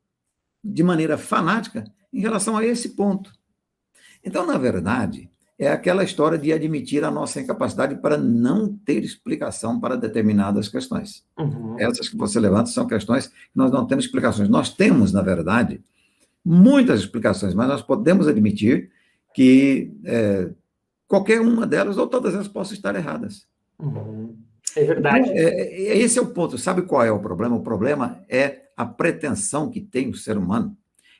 de maneira fanática em relação a esse ponto. Então, na verdade, é aquela história de admitir a nossa incapacidade para não ter explicação para determinadas questões. Uhum. Essas que você levanta são questões que nós não temos explicações. Nós temos, na verdade, muitas explicações, mas nós podemos admitir que qualquer uma delas ou todas elas possam estar erradas. Uhum. É verdade. Então, esse é o ponto. Sabe qual é o problema? O problema é a pretensão que tem o ser humano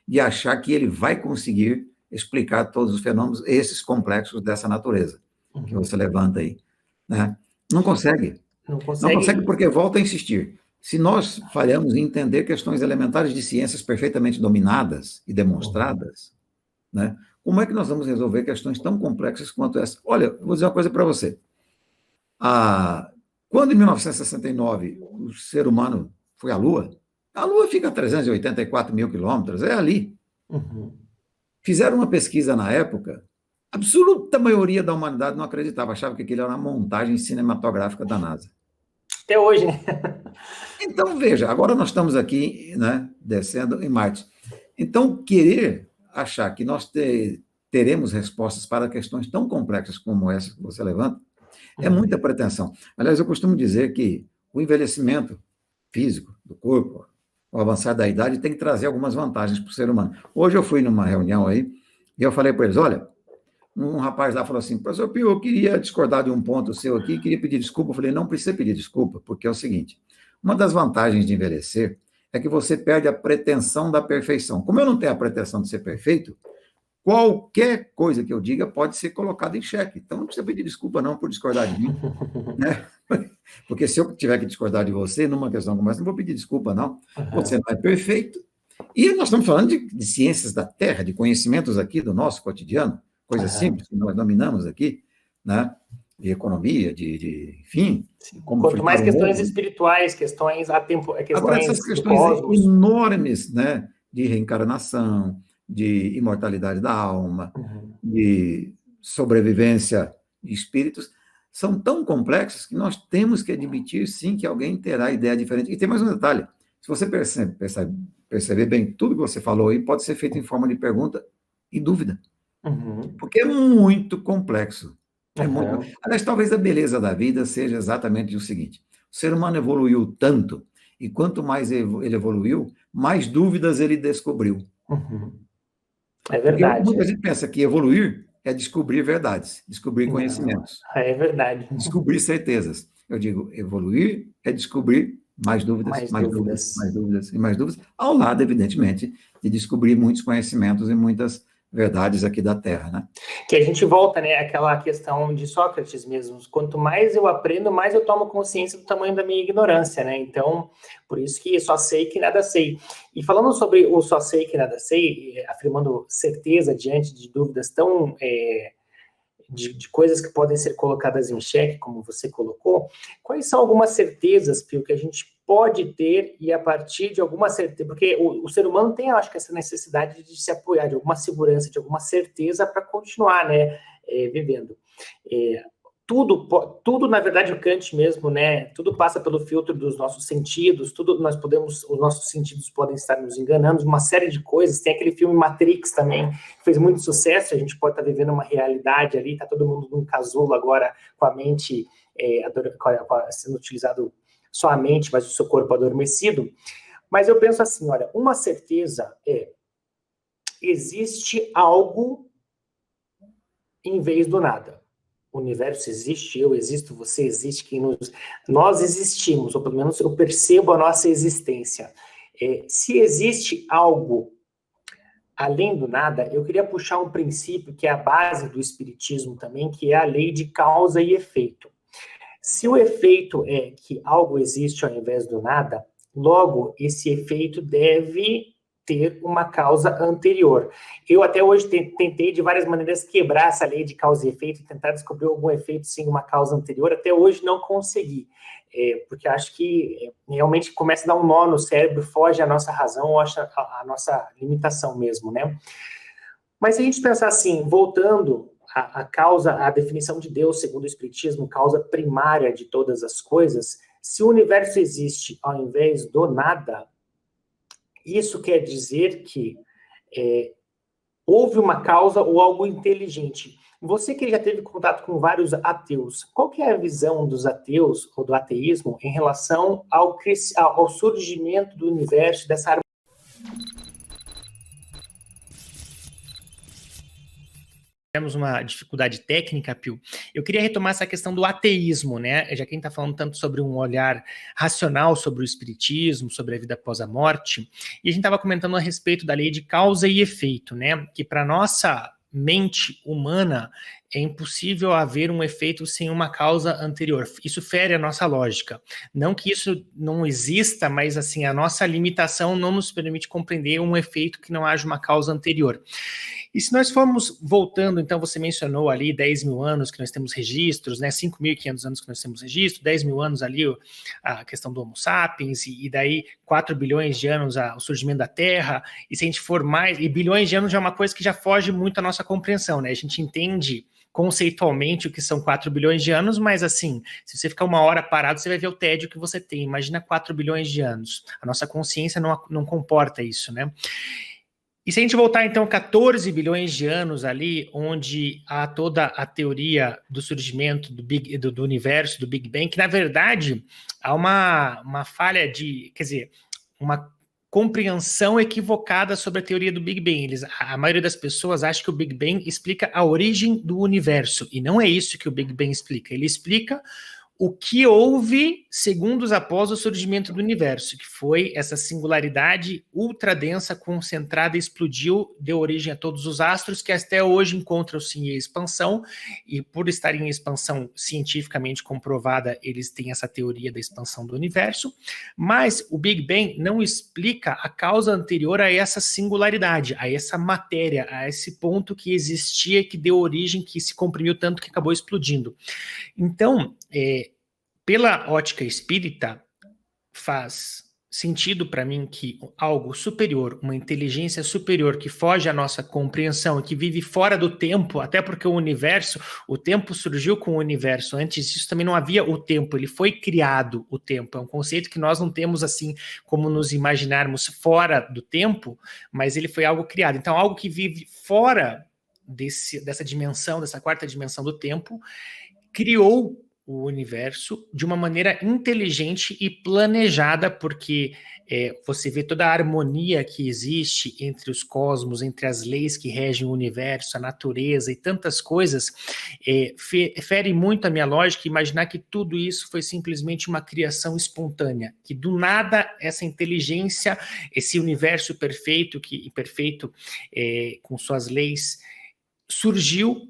de achar que ele vai conseguir explicar todos os fenômenos, esses complexos dessa natureza que você levanta aí, né? Não consegue. Não Não consegue consegue. porque, volta a insistir, se nós falhamos em entender questões elementares de ciências perfeitamente dominadas e demonstradas, né, como é que nós vamos resolver questões tão complexas quanto essa? Olha, eu vou dizer uma coisa para você. Quando, em 1969, o ser humano foi à Lua, a Lua fica a 384 mil quilômetros, é ali. Uhum. Fizeram uma pesquisa na época, a absoluta maioria da humanidade não acreditava, achava que aquilo era uma montagem cinematográfica da NASA. Até hoje, né? Então, veja, agora nós estamos aqui, né, descendo em Marte. Então, querer achar que nós teremos respostas para questões tão complexas como essa que você levanta, é muita pretensão. Aliás, eu costumo dizer que o envelhecimento físico do corpo, o avançar da idade, tem que trazer algumas vantagens para o ser humano. Hoje eu fui numa reunião aí, e eu falei para eles, olha, um rapaz lá falou assim, professor Pio, eu queria discordar de um ponto seu aqui, queria pedir desculpa. Eu falei, não precisa pedir desculpa, porque é o seguinte, uma das vantagens de envelhecer é que você perde a pretensão da perfeição. Como eu não tenho a pretensão de ser perfeito, qualquer coisa que eu diga pode ser colocada em xeque. Então, não precisa pedir desculpa não por discordar de mim, né? Porque se eu tiver que discordar de você numa questão como essa, não vou pedir desculpa, não. Você não é perfeito. E nós estamos falando de ciências da Terra, de conhecimentos aqui do nosso cotidiano, coisas simples que nós dominamos aqui, né? De economia, enfim, como Quanto mais fritar um questões ovo. espirituais, questões Agora, essas questões do questões cosmos. enormes, né? De reencarnação, de imortalidade da alma, de sobrevivência de espíritos, são tão complexos que nós temos que admitir, sim, que alguém terá ideia diferente. E tem mais um detalhe: se você perceber bem, tudo que você falou aí pode ser feito em forma de pergunta e dúvida, porque é muito complexo. É muito. Aliás, talvez a beleza da vida seja exatamente o seguinte: o ser humano evoluiu tanto, e quanto mais ele evoluiu, mais dúvidas ele descobriu. É Porque verdade. muita gente pensa que evoluir é descobrir verdades, descobrir Não, conhecimentos, é verdade. descobrir certezas. Eu digo, evoluir é descobrir mais dúvidas, Mais mais dúvidas, dúvidas. mais dúvidas e mais dúvidas, ao lado, evidentemente, de descobrir muitos conhecimentos e muitas verdades aqui da Terra, né? Que a gente volta, né, àquela questão de Sócrates mesmo. Quanto mais eu aprendo, mais eu tomo consciência do tamanho da minha ignorância, né? Então, por isso que só sei que nada sei. E falando sobre o só sei que nada sei, afirmando certeza diante de dúvidas tão de coisas que podem ser colocadas em xeque, como você colocou, quais são algumas certezas, Pio, que a gente pode ter e a partir de alguma certeza, porque o ser humano tem, eu acho que essa necessidade de se apoiar, de alguma segurança, de alguma certeza para continuar, né, vivendo. Tudo, na verdade, o Kant mesmo, né? Tudo passa pelo filtro dos nossos sentidos, os nossos sentidos podem estar nos enganando, uma série de coisas. Tem aquele filme Matrix também, que fez muito sucesso, a gente pode estar vivendo uma realidade ali, tá todo mundo num casulo agora, com a mente sendo utilizado só a mente, mas o seu corpo adormecido. Mas eu penso assim, olha, uma certeza existe algo em vez do nada. O universo existe, eu existo, você existe, nós existimos, ou pelo menos eu percebo a nossa existência. Se existe algo além do nada, eu queria puxar um princípio que é a base do espiritismo também, que é a lei de causa e efeito. Se o efeito é que algo existe ao invés do nada, logo esse efeito deve ter uma causa anterior. Eu até hoje tentei de várias maneiras quebrar essa lei de causa e efeito, tentar descobrir algum efeito sem uma causa anterior, até hoje não consegui, porque acho que realmente começa a dar um nó no cérebro, foge à nossa razão, a nossa limitação mesmo, né? Mas se a gente pensar assim, voltando a causa, a definição de Deus, segundo o Espiritismo, causa primária de todas as coisas, se o universo existe ao invés do nada, isso quer dizer que houve uma causa ou algo inteligente. Você que já teve contato com vários ateus, qual que é a visão dos ateus ou do ateísmo em relação ao surgimento do universo, dessa tivemos uma dificuldade técnica, Pio, Eu queria retomar essa questão do ateísmo, né? Já que a gente está falando tanto sobre um olhar racional sobre o espiritismo, sobre a vida após a morte, e a gente estava comentando a respeito da lei de causa e efeito, né? Que para nossa mente humana é impossível haver um efeito sem uma causa anterior. Isso fere a nossa lógica. Não que isso não exista, mas assim, a nossa limitação não nos permite compreender um efeito que não haja uma causa anterior. E se nós formos voltando, então você mencionou ali 10 mil anos que nós temos registros, né? 5.500 anos que nós temos registro, 10 mil anos ali a questão do Homo sapiens, e daí 4 bilhões de anos o surgimento da Terra, e se a gente for mais, e bilhões de anos já é uma coisa que já foge muito à nossa compreensão, né? A gente entende conceitualmente o que são 4 bilhões de anos, mas assim, se você ficar uma hora parado, você vai ver o tédio que você tem. Imagina 4 bilhões de anos. A nossa consciência não comporta isso, né? E se a gente voltar, então, 14 bilhões de anos ali, onde há toda a teoria do surgimento do universo, do Big Bang, que, na verdade, há uma falha quer dizer, uma compreensão equivocada sobre a teoria do Big Bang. A maioria das pessoas acha que o Big Bang explica a origem do universo, e não é isso que o Big Bang explica. Ele explica o que houve segundos após o surgimento do universo, que foi essa singularidade ultradensa, concentrada, explodiu, deu origem a todos os astros, que até hoje encontram-se em expansão, e por estarem em expansão cientificamente comprovada, eles têm essa teoria da expansão do universo, mas o Big Bang não explica a causa anterior a essa singularidade, a essa matéria, a esse ponto que existia, que deu origem, que se comprimiu tanto que acabou explodindo. Então, pela ótica espírita, faz sentido para mim que algo superior, uma inteligência superior que foge à nossa compreensão e que vive fora do tempo, até porque o tempo surgiu com o universo. Antes disso também não havia o tempo, ele foi criado o tempo. É um conceito que nós não temos assim como nos imaginarmos fora do tempo, mas ele foi algo criado. Então, algo que vive fora dessa dimensão, dessa quarta dimensão do tempo, criou o universo de uma maneira inteligente e planejada, porque você vê toda a harmonia que existe entre os cosmos, entre as leis que regem o universo, a natureza e tantas coisas, fere muito a minha lógica imaginar que tudo isso foi simplesmente uma criação espontânea, que do nada essa inteligência, esse universo perfeito, com suas leis, surgiu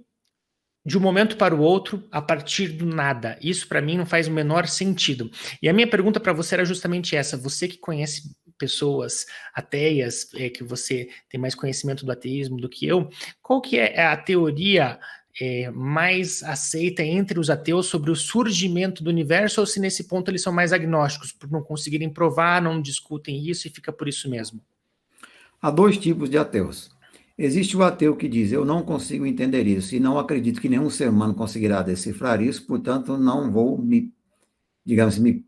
de um momento para o outro, a partir do nada. Isso, para mim, não faz o menor sentido. E a minha pergunta para você era justamente essa. Você que conhece pessoas ateias, que você tem mais conhecimento do ateísmo do que eu, qual que é a teoria mais aceita entre os ateus sobre o surgimento do universo, ou se nesse ponto eles são mais agnósticos, por não conseguirem provar, não discutem isso e fica por isso mesmo? Há dois tipos de ateus. Existe o ateu que diz, eu não consigo entender isso, e não acredito que nenhum ser humano conseguirá decifrar isso, portanto, não vou me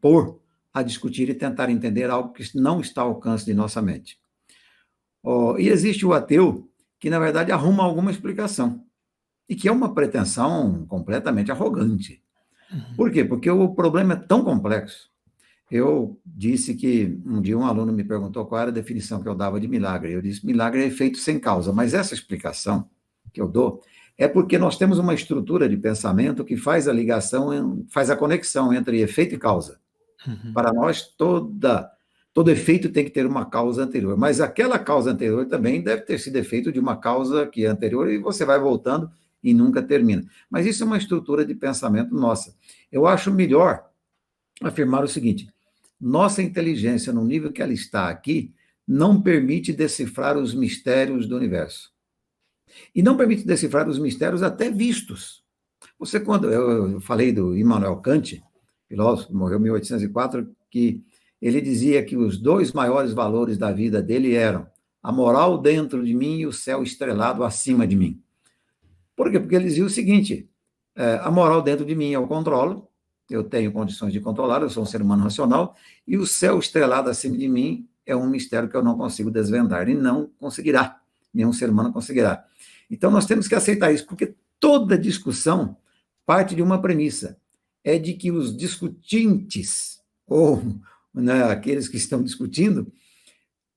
pôr a discutir e tentar entender algo que não está ao alcance de nossa mente. E existe o ateu que, na verdade, arruma alguma explicação, e que é uma pretensão completamente arrogante. Por quê? Porque o problema é tão complexo. Eu disse que um dia um aluno me perguntou qual era a definição que eu dava de milagre. Eu disse, milagre é efeito sem causa. Mas essa explicação que eu dou é porque nós temos uma estrutura de pensamento que faz a ligação, faz a conexão entre efeito e causa. Uhum. Para nós, todo efeito tem que ter uma causa anterior. Mas aquela causa anterior também deve ter sido efeito de uma causa que é anterior e você vai voltando e nunca termina. Mas isso é uma estrutura de pensamento nossa. Eu acho melhor afirmar o seguinte, nossa inteligência, no nível que ela está aqui, não permite decifrar os mistérios do universo. E não permite decifrar os mistérios até vistos. Quando eu falei do Immanuel Kant, filósofo, morreu em 1804, que ele dizia que os dois maiores valores da vida dele eram a moral dentro de mim e o céu estrelado acima de mim. Por quê? Porque ele dizia o seguinte, a moral dentro de mim eu controlo, eu tenho condições de controlar, eu sou um ser humano racional, e o céu estrelado acima de mim é um mistério que eu não consigo desvendar, e não conseguirá, nenhum ser humano conseguirá. Então, nós temos que aceitar isso, porque toda discussão parte de uma premissa, é de que os discutintes, ou aqueles que estão discutindo,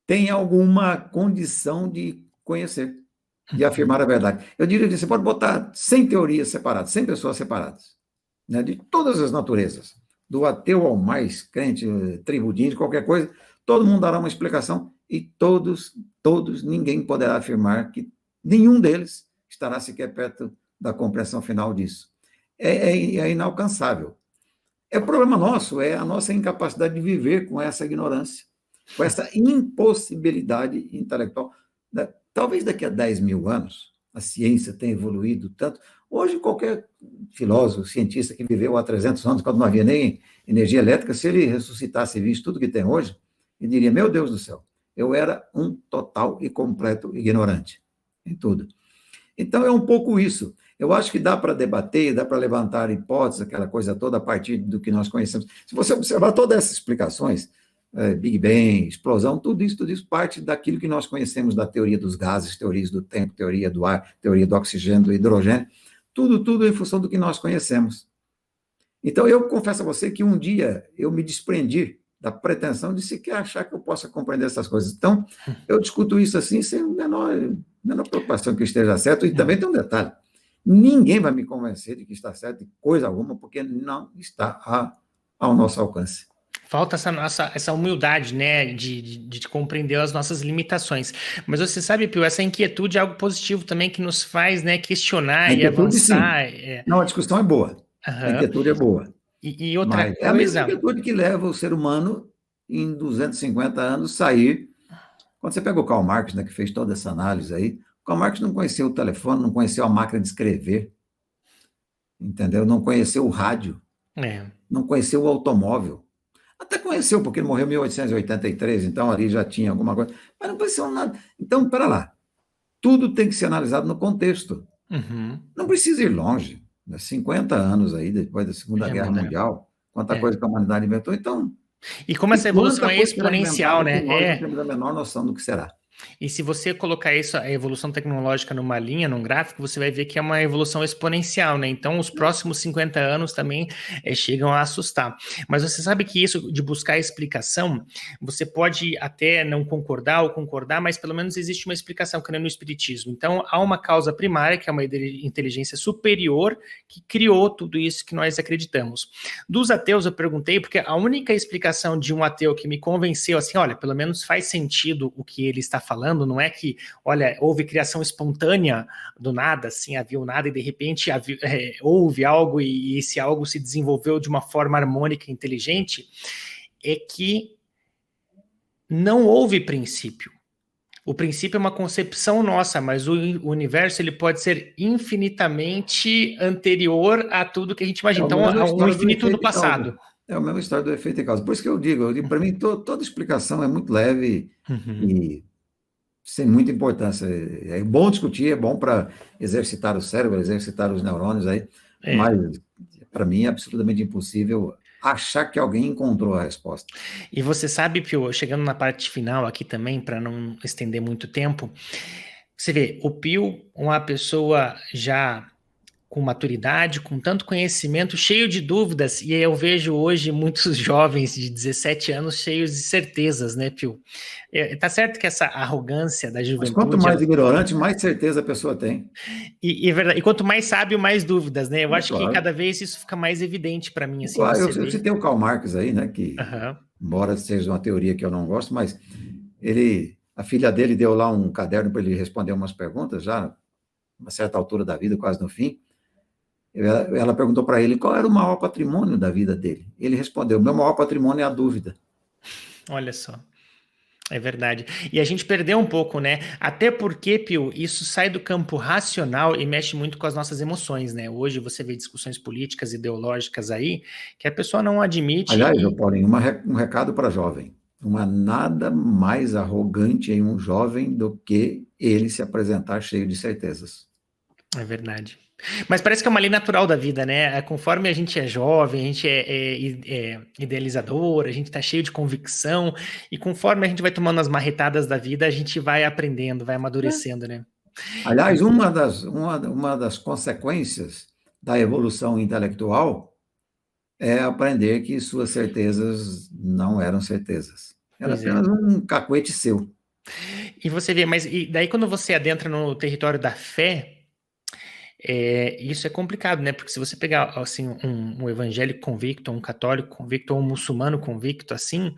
têm alguma condição de conhecer. de afirmar a verdade. Eu diria que você pode botar 100 teorias separadas, 100 pessoas separadas, né, de todas as naturezas, do ateu ao mais crente, tribudinho, de qualquer coisa, todo mundo dará uma explicação e todos, ninguém poderá afirmar que nenhum deles estará sequer perto da compreensão final disso. É inalcançável. É problema nosso, é a nossa incapacidade de viver com essa ignorância, com essa impossibilidade intelectual. Talvez daqui a 10 mil anos a ciência tenha evoluído tanto. Hoje, qualquer filósofo, cientista que viveu há 300 anos, quando não havia nem energia elétrica, se ele ressuscitasse e visse tudo que tem hoje, ele diria, meu Deus do céu, eu era um total e completo ignorante em tudo. Então, é um pouco isso. Eu acho que dá para debater, dá para levantar hipóteses, aquela coisa toda, a partir do que nós conhecemos. Se você observar todas essas explicações, Big Bang, explosão, tudo isso parte daquilo que nós conhecemos da teoria dos gases, teorias do tempo, teoria do ar, teoria do oxigênio, do hidrogênio, tudo em função do que nós conhecemos. Então, eu confesso a você que um dia eu me desprendi da pretensão de sequer achar que eu possa compreender essas coisas. Então, eu discuto isso assim, sem menor preocupação que esteja certo, e também tem um detalhe, ninguém vai me convencer de que está certo de coisa alguma, porque não está ao nosso alcance. Falta essa humildade, né, de compreender as nossas limitações. Mas você sabe, Pio, essa inquietude é algo positivo também que nos faz, né, questionar e avançar. Sim. Não, a discussão é boa. A inquietude é boa. E outra mas coisa... é a mesma inquietude que leva o ser humano, em 250 anos, sair. Quando você pega o Karl Marx, né, que fez toda essa análise aí, o Karl Marx não conhecia o telefone, não conhecia a máquina de escrever, entendeu? Não conheceu o rádio, não conheceu o automóvel. Até conheceu, porque ele morreu em 1883, então ali já tinha alguma coisa, mas não conheceu nada. Então, pera lá, tudo tem que ser analisado no contexto. Não precisa ir longe, 50 anos aí, depois da Segunda Guerra Mundial, quanta coisa que a humanidade inventou, então... E como essa evolução é exponencial, né? Nós não temos a menor noção do que será. E se você colocar isso, a evolução tecnológica numa linha, num gráfico, você vai ver que é uma evolução exponencial, né? Então, os próximos 50 anos também chegam a assustar. Mas você sabe que isso de buscar explicação, você pode até não concordar ou concordar, mas pelo menos existe uma explicação, que nem no espiritismo. Então, há uma causa primária, que é uma inteligência superior, que criou tudo isso que nós acreditamos. Dos ateus, eu perguntei, porque a única explicação de um ateu que me convenceu, assim, olha, pelo menos faz sentido o que ele está falando, não é que, olha, houve criação espontânea do nada, assim, havia um nada e de repente houve algo e esse algo se desenvolveu de uma forma harmônica e inteligente, é que não houve princípio. O princípio é uma concepção nossa, mas o universo ele pode ser infinitamente anterior a tudo que a gente imagina. Então, um infinito no passado. É a mesma história do efeito e causa. Por isso que eu digo para mim, toda explicação é muito leve e sem muita importância. É bom discutir, é bom para exercitar o cérebro, exercitar os neurônios aí, mas para mim é absolutamente impossível achar que alguém encontrou a resposta. E você sabe, Pio, chegando na parte final aqui também, para não estender muito tempo, você vê, o Pio, uma pessoa já com maturidade, com tanto conhecimento, cheio de dúvidas, e eu vejo hoje muitos jovens de 17 anos cheios de certezas, né, Pio? Tá certo que essa arrogância da juventude... Mas quanto mais ignorante, mais certeza a pessoa tem. E quanto mais sábio, mais dúvidas, né? Eu acho que cada vez isso fica mais evidente para mim. Assim, claro, eu citei o Karl Marx aí, né, que, embora seja uma teoria que eu não gosto, mas a filha dele deu lá um caderno para ele responder umas perguntas, já uma certa altura da vida, quase no fim. Ela perguntou para ele qual era o maior patrimônio da vida dele. Ele respondeu, meu maior patrimônio é a dúvida. Olha só. É verdade. E a gente perdeu um pouco, né? Até porque, Pio, isso sai do campo racional e mexe muito com as nossas emoções, né? Hoje você vê discussões políticas, ideológicas aí, que a pessoa não admite... Aliás, Paulinho, um recado para jovem. Não há nada mais arrogante em um jovem do que ele se apresentar cheio de certezas. É verdade. Mas parece que é uma lei natural da vida, né? Conforme a gente é jovem, a gente é idealizador, a gente tá cheio de convicção, e conforme a gente vai tomando as marretadas da vida, a gente vai aprendendo, vai amadurecendo, né? Aliás, uma das consequências da evolução intelectual é aprender que suas certezas não eram certezas. Era apenas um cacuete seu. E você vê, mas e daí quando você adentra no território da fé, isso é complicado, né? Porque se você pegar assim um evangélico convicto, um católico convicto, ou um muçulmano convicto, assim,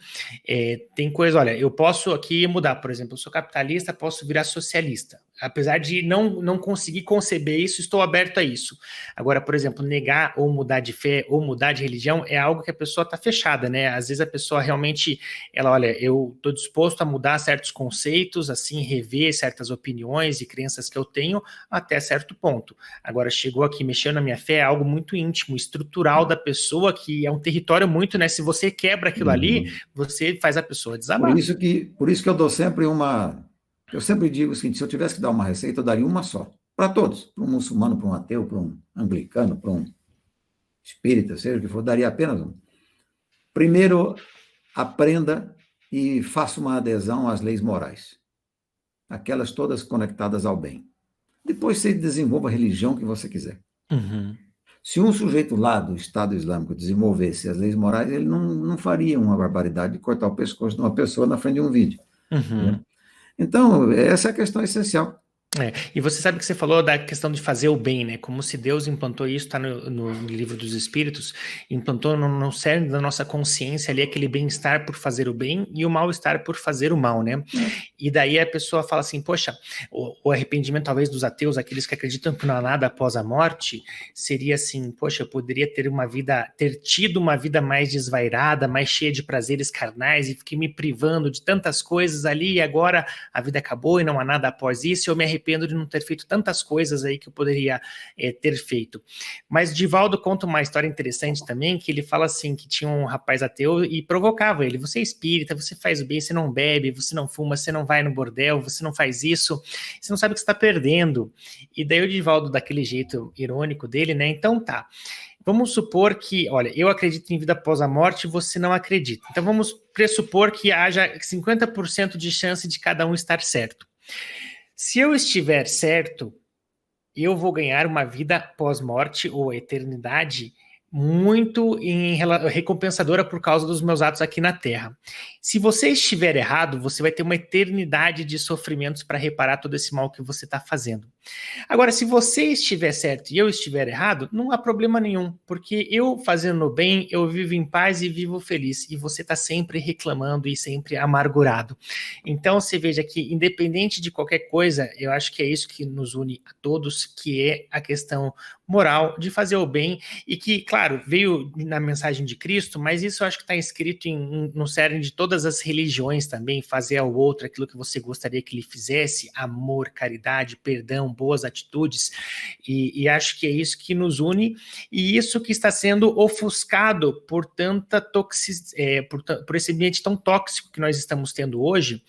tem coisa. Olha, eu posso aqui mudar, por exemplo, eu sou capitalista, posso virar socialista. Apesar de não conseguir conceber isso, estou aberto a isso. Agora, por exemplo, negar ou mudar de fé ou mudar de religião é algo que a pessoa está fechada, né? Às vezes a pessoa realmente, olha, eu estou disposto a mudar certos conceitos, assim, rever certas opiniões e crenças que eu tenho até certo ponto. Agora, chegou aqui, mexeu na minha fé, é algo muito íntimo, estrutural da pessoa, que é um território muito, né? Se você quebra aquilo ali, você faz a pessoa desabar. Por isso que eu dou sempre uma. Eu sempre digo o seguinte: se eu tivesse que dar uma receita, eu daria uma só. Para todos. Para um muçulmano, para um ateu, para um anglicano, para um espírita, seja o que for, daria apenas uma. Primeiro, aprenda e faça uma adesão às leis morais. Aquelas todas conectadas ao bem. Depois você desenvolva a religião que você quiser. Uhum. Se um sujeito lá do Estado Islâmico desenvolvesse as leis morais, ele não faria uma barbaridade de cortar o pescoço de uma pessoa na frente de um vídeo. Uhum. Né? Então, essa é a questão essencial. E você sabe que você falou da questão de fazer o bem, né? Como se Deus implantou isso, está no livro dos Espíritos, implantou no cerne da nossa consciência ali aquele bem-estar por fazer o bem e o mal-estar por fazer o mal, né? E daí a pessoa fala assim, poxa, o arrependimento talvez dos ateus, aqueles que acreditam que não há nada após a morte, seria assim, poxa, eu poderia ter tido uma vida mais desvairada, mais cheia de prazeres carnais e fiquei me privando de tantas coisas ali e agora a vida acabou e não há nada após isso, eu me arrependo de não ter feito tantas coisas aí que eu poderia ter feito. Mas Divaldo conta uma história interessante também, que ele fala assim, que tinha um rapaz ateu e provocava ele, você é espírita, você faz o bem, você não bebe, você não fuma, você não vai no bordel, você não faz isso, você não sabe o que você está perdendo. E daí o Divaldo, daquele jeito irônico dele, né, então tá, vamos supor que, olha, eu acredito em vida após a morte, você não acredita. Então vamos pressupor que haja 50% de chance de cada um estar certo. Se eu estiver certo, eu vou ganhar uma vida pós-morte ou eternidade muito recompensadora por causa dos meus atos aqui na Terra. Se você estiver errado, você vai ter uma eternidade de sofrimentos para reparar todo esse mal que você está fazendo. Agora, se você estiver certo e eu estiver errado, não há problema nenhum, porque eu fazendo o bem, eu vivo em paz e vivo feliz, e você está sempre reclamando e sempre amargurado. Então, você veja que, independente de qualquer coisa, eu acho que é isso que nos une a todos, que é a questão moral de fazer o bem, e que, claro, veio na mensagem de Cristo, mas isso eu acho que está escrito no cerne de todas as religiões também, fazer ao outro aquilo que você gostaria que ele fizesse, amor, caridade, perdão, boas atitudes, e acho que é isso que nos une, e isso que está sendo ofuscado por tanta por esse ambiente tão tóxico que nós estamos tendo hoje.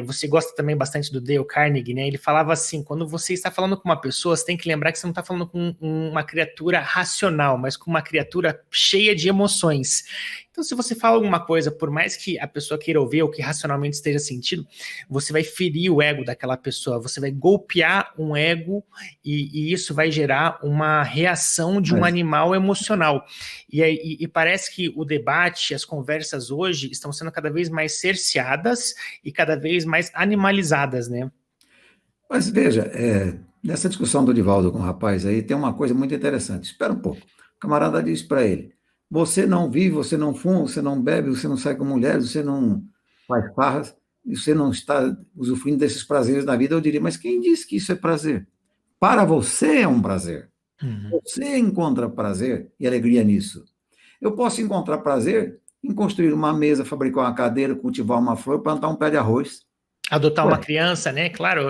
Você gosta também bastante do Dale Carnegie, né? Ele falava assim, quando você está falando com uma pessoa, você tem que lembrar que você não está falando com uma criatura racional, mas com uma criatura cheia de emoções. Então, se você fala alguma coisa, por mais que a pessoa queira ouvir ou que racionalmente esteja sentindo, você vai ferir o ego daquela pessoa, você vai golpear um ego e isso vai gerar uma reação de um animal emocional. E parece que o debate, as conversas hoje estão sendo cada vez mais cerceadas e cada vez mais animalizadas, né? Mas veja, nessa discussão do Divaldo com o rapaz aí, tem uma coisa muito interessante. Espera um pouco. O camarada disse para ele, você não vive, você não fuma, você não bebe, você não sai com mulheres, você não faz farras, você não está usufruindo desses prazeres da vida. Eu diria, mas quem disse que isso é prazer? Para você é um prazer. Uhum. Você encontra prazer e alegria nisso. Eu posso encontrar prazer em construir uma mesa, fabricar uma cadeira, cultivar uma flor, plantar um pé de arroz. Adotar uma criança, né? Claro.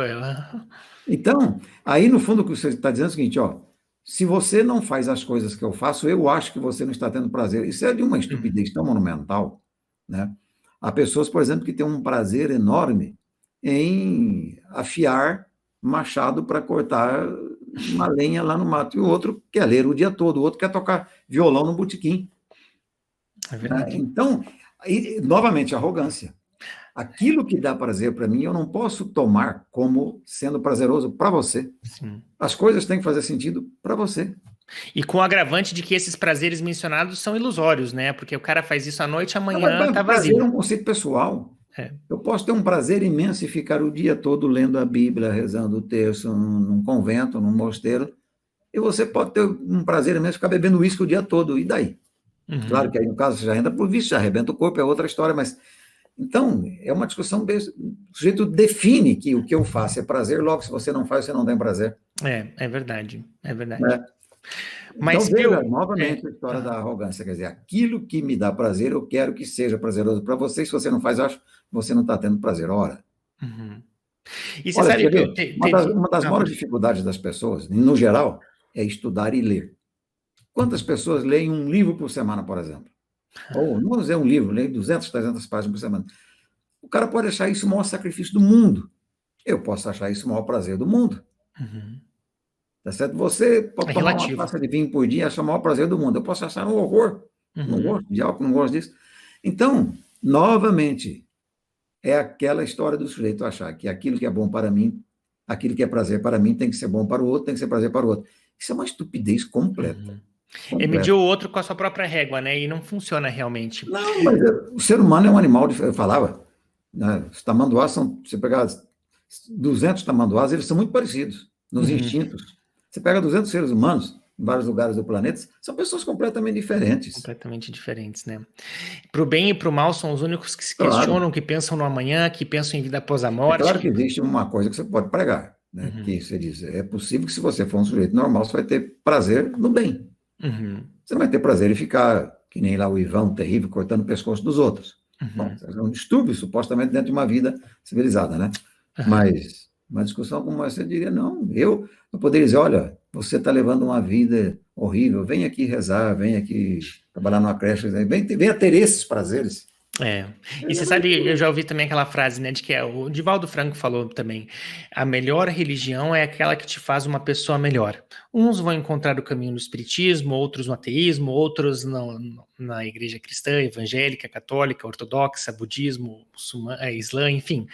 Então, aí no fundo o que você está dizendo é o seguinte, ó, se você não faz as coisas que eu faço, eu acho que você não está tendo prazer. Isso é de uma estupidez tão monumental, né? Há pessoas, por exemplo, que têm um prazer enorme em afiar machado para cortar uma lenha lá no mato, e o outro quer ler o dia todo, o outro quer tocar violão no botequim. É verdade. Então, aí, novamente, arrogância. Aquilo que dá prazer para mim, eu não posso tomar como sendo prazeroso para você. Sim. As coisas têm que fazer sentido para você. E com o agravante de que esses prazeres mencionados são ilusórios, né? Porque o cara faz isso à noite, amanhã tá Prazer é vazio. um conceito pessoal. Eu posso ter um prazer imenso e ficar o dia todo lendo a Bíblia, rezando o terço num convento, num mosteiro, e você pode ter um prazer imenso ficar bebendo uísque o dia todo, e daí? Claro que aí, no caso, você já entra por vício, já arrebenta o corpo, é outra história, mas... Então, é uma discussão, o sujeito define que o que eu faço é prazer, logo, se você não faz, você não tem prazer. É verdade, é verdade. Né? Mas, então, veja Pio, novamente a história da arrogância, quer dizer, aquilo que me dá prazer, eu quero que seja prazeroso para você, se você não faz, eu acho que você não está tendo prazer. Ora, E você olha, sabe, quer Pio, ver? Uma das maiores pode... dificuldades das pessoas, no geral, é estudar e ler. Quantas pessoas leem um livro por semana, por exemplo? Ou, não vou dizer um livro, leem 200, 300 páginas por semana. O cara pode achar isso o maior sacrifício do mundo. Eu posso achar isso o maior prazer do mundo. Tá certo? Você pode É tomar uma relativo. taça de vinho por dia e achar o maior prazer do mundo. Eu posso achar um horror. Não gosto de álcool, não gosto disso. Então, novamente, é aquela história do sujeito achar que aquilo que é bom para mim, aquilo que é prazer para mim, tem que ser bom para o outro, tem que ser prazer para o outro. Isso é uma estupidez completa. É medir o outro com a sua própria régua, né? E não funciona realmente. Não, mas o ser humano é um animal, eu falava, né? Os tamanduás são, você pegar 200 tamanduás, eles são muito parecidos nos instintos. Você pega 200 seres humanos em vários lugares do planeta, são pessoas completamente diferentes. Completamente diferentes, né? Para o bem e para o mal são os únicos que se Claro. questionam, que pensam no amanhã, que pensam em vida após a É morte. claro que existe uma coisa que você pode pregar, né? Que você diz, é possível que se você for um sujeito normal, você vai ter prazer no bem. Você não vai ter prazer em ficar, que nem lá o Ivan, terrível, cortando o pescoço dos outros. Bom, é um distúrbio, supostamente, dentro de uma vida civilizada, né? Mas uma discussão como essa, eu diria, não, eu poderia dizer, olha, você está levando uma vida horrível, vem aqui rezar, vem aqui trabalhar numa creche, venha ter esses prazeres. E você sabe, eu já ouvi também aquela frase, né, de que o Divaldo Franco falou também, a melhor religião é aquela que te faz uma pessoa melhor. Uns vão encontrar o caminho no espiritismo, outros no ateísmo, outros na igreja cristã, evangélica, católica, ortodoxa, budismo, islã, enfim.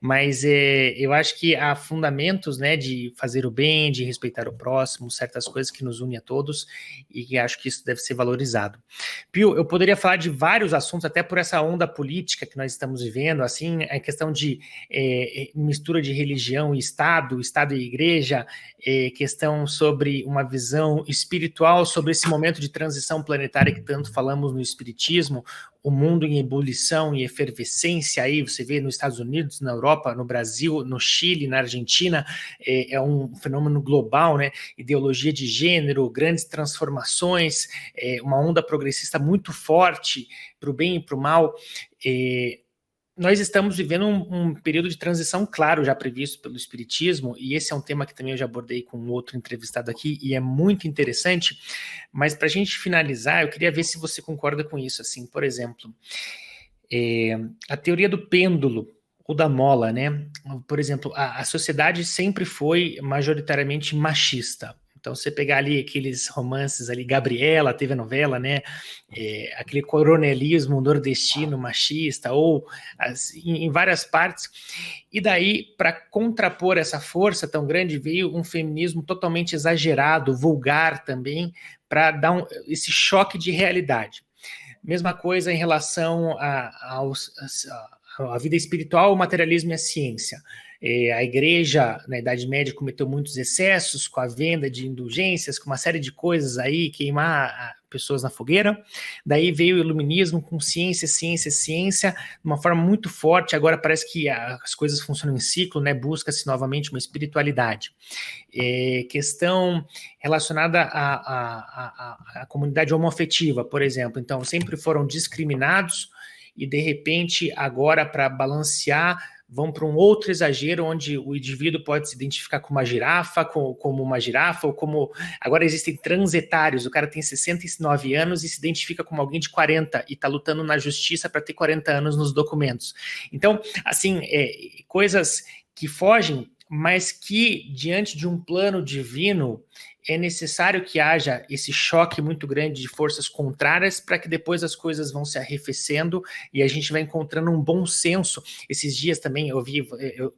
Mas eu acho que há fundamentos, né, de fazer o bem, de respeitar o próximo, certas coisas que nos unem a todos, e acho que isso deve ser valorizado. Pio, eu poderia falar de vários assuntos, até por essa onda política que nós estamos vivendo, assim, a questão de mistura de religião e Estado e igreja, questão sobre uma visão espiritual, sobre esse momento de transição planetária que tanto falamos no espiritismo, o mundo em ebulição e efervescência, aí você vê nos Estados Unidos, na Europa, no Brasil, no Chile, na Argentina, é um fenômeno global, né? Ideologia de gênero, grandes transformações, uma onda progressista muito forte para o bem e para o mal. Nós estamos vivendo um período de transição claro, já previsto pelo Espiritismo, e esse é um tema que também eu já abordei com um outro entrevistado aqui, e é muito interessante, mas para a gente finalizar, eu queria ver se você concorda com isso, assim, por exemplo, a teoria do pêndulo, ou da mola, né? Por exemplo, a sociedade sempre foi majoritariamente machista. Então, você pegar ali aqueles romances ali, Gabriela, teve a novela, né? Aquele coronelismo nordestino machista, ou em várias partes. E daí, para contrapor essa força tão grande, veio um feminismo totalmente exagerado, vulgar também, para dar esse choque de realidade. Mesma coisa em relação à vida espiritual, o materialismo e a ciência. A igreja, na Idade Média, cometeu muitos excessos com a venda de indulgências, com uma série de coisas aí, queimar pessoas na fogueira. Daí veio o iluminismo com ciência, de uma forma muito forte. Agora parece que as coisas funcionam em ciclo, né? Busca-se novamente uma espiritualidade. Questão relacionada à comunidade homoafetiva, por exemplo. Então, sempre foram discriminados e, de repente, agora, para balancear, vão para um outro exagero, onde o indivíduo pode se identificar como uma girafa, como uma girafa, ou como... Agora existem transetários, o cara tem 69 anos e se identifica como alguém de 40 e está lutando na justiça para ter 40 anos nos documentos. Então, assim, coisas que fogem, mas que, diante de um plano divino, é necessário que haja esse choque muito grande de forças contrárias para que depois as coisas vão se arrefecendo e a gente vai encontrando um bom senso. Esses dias também eu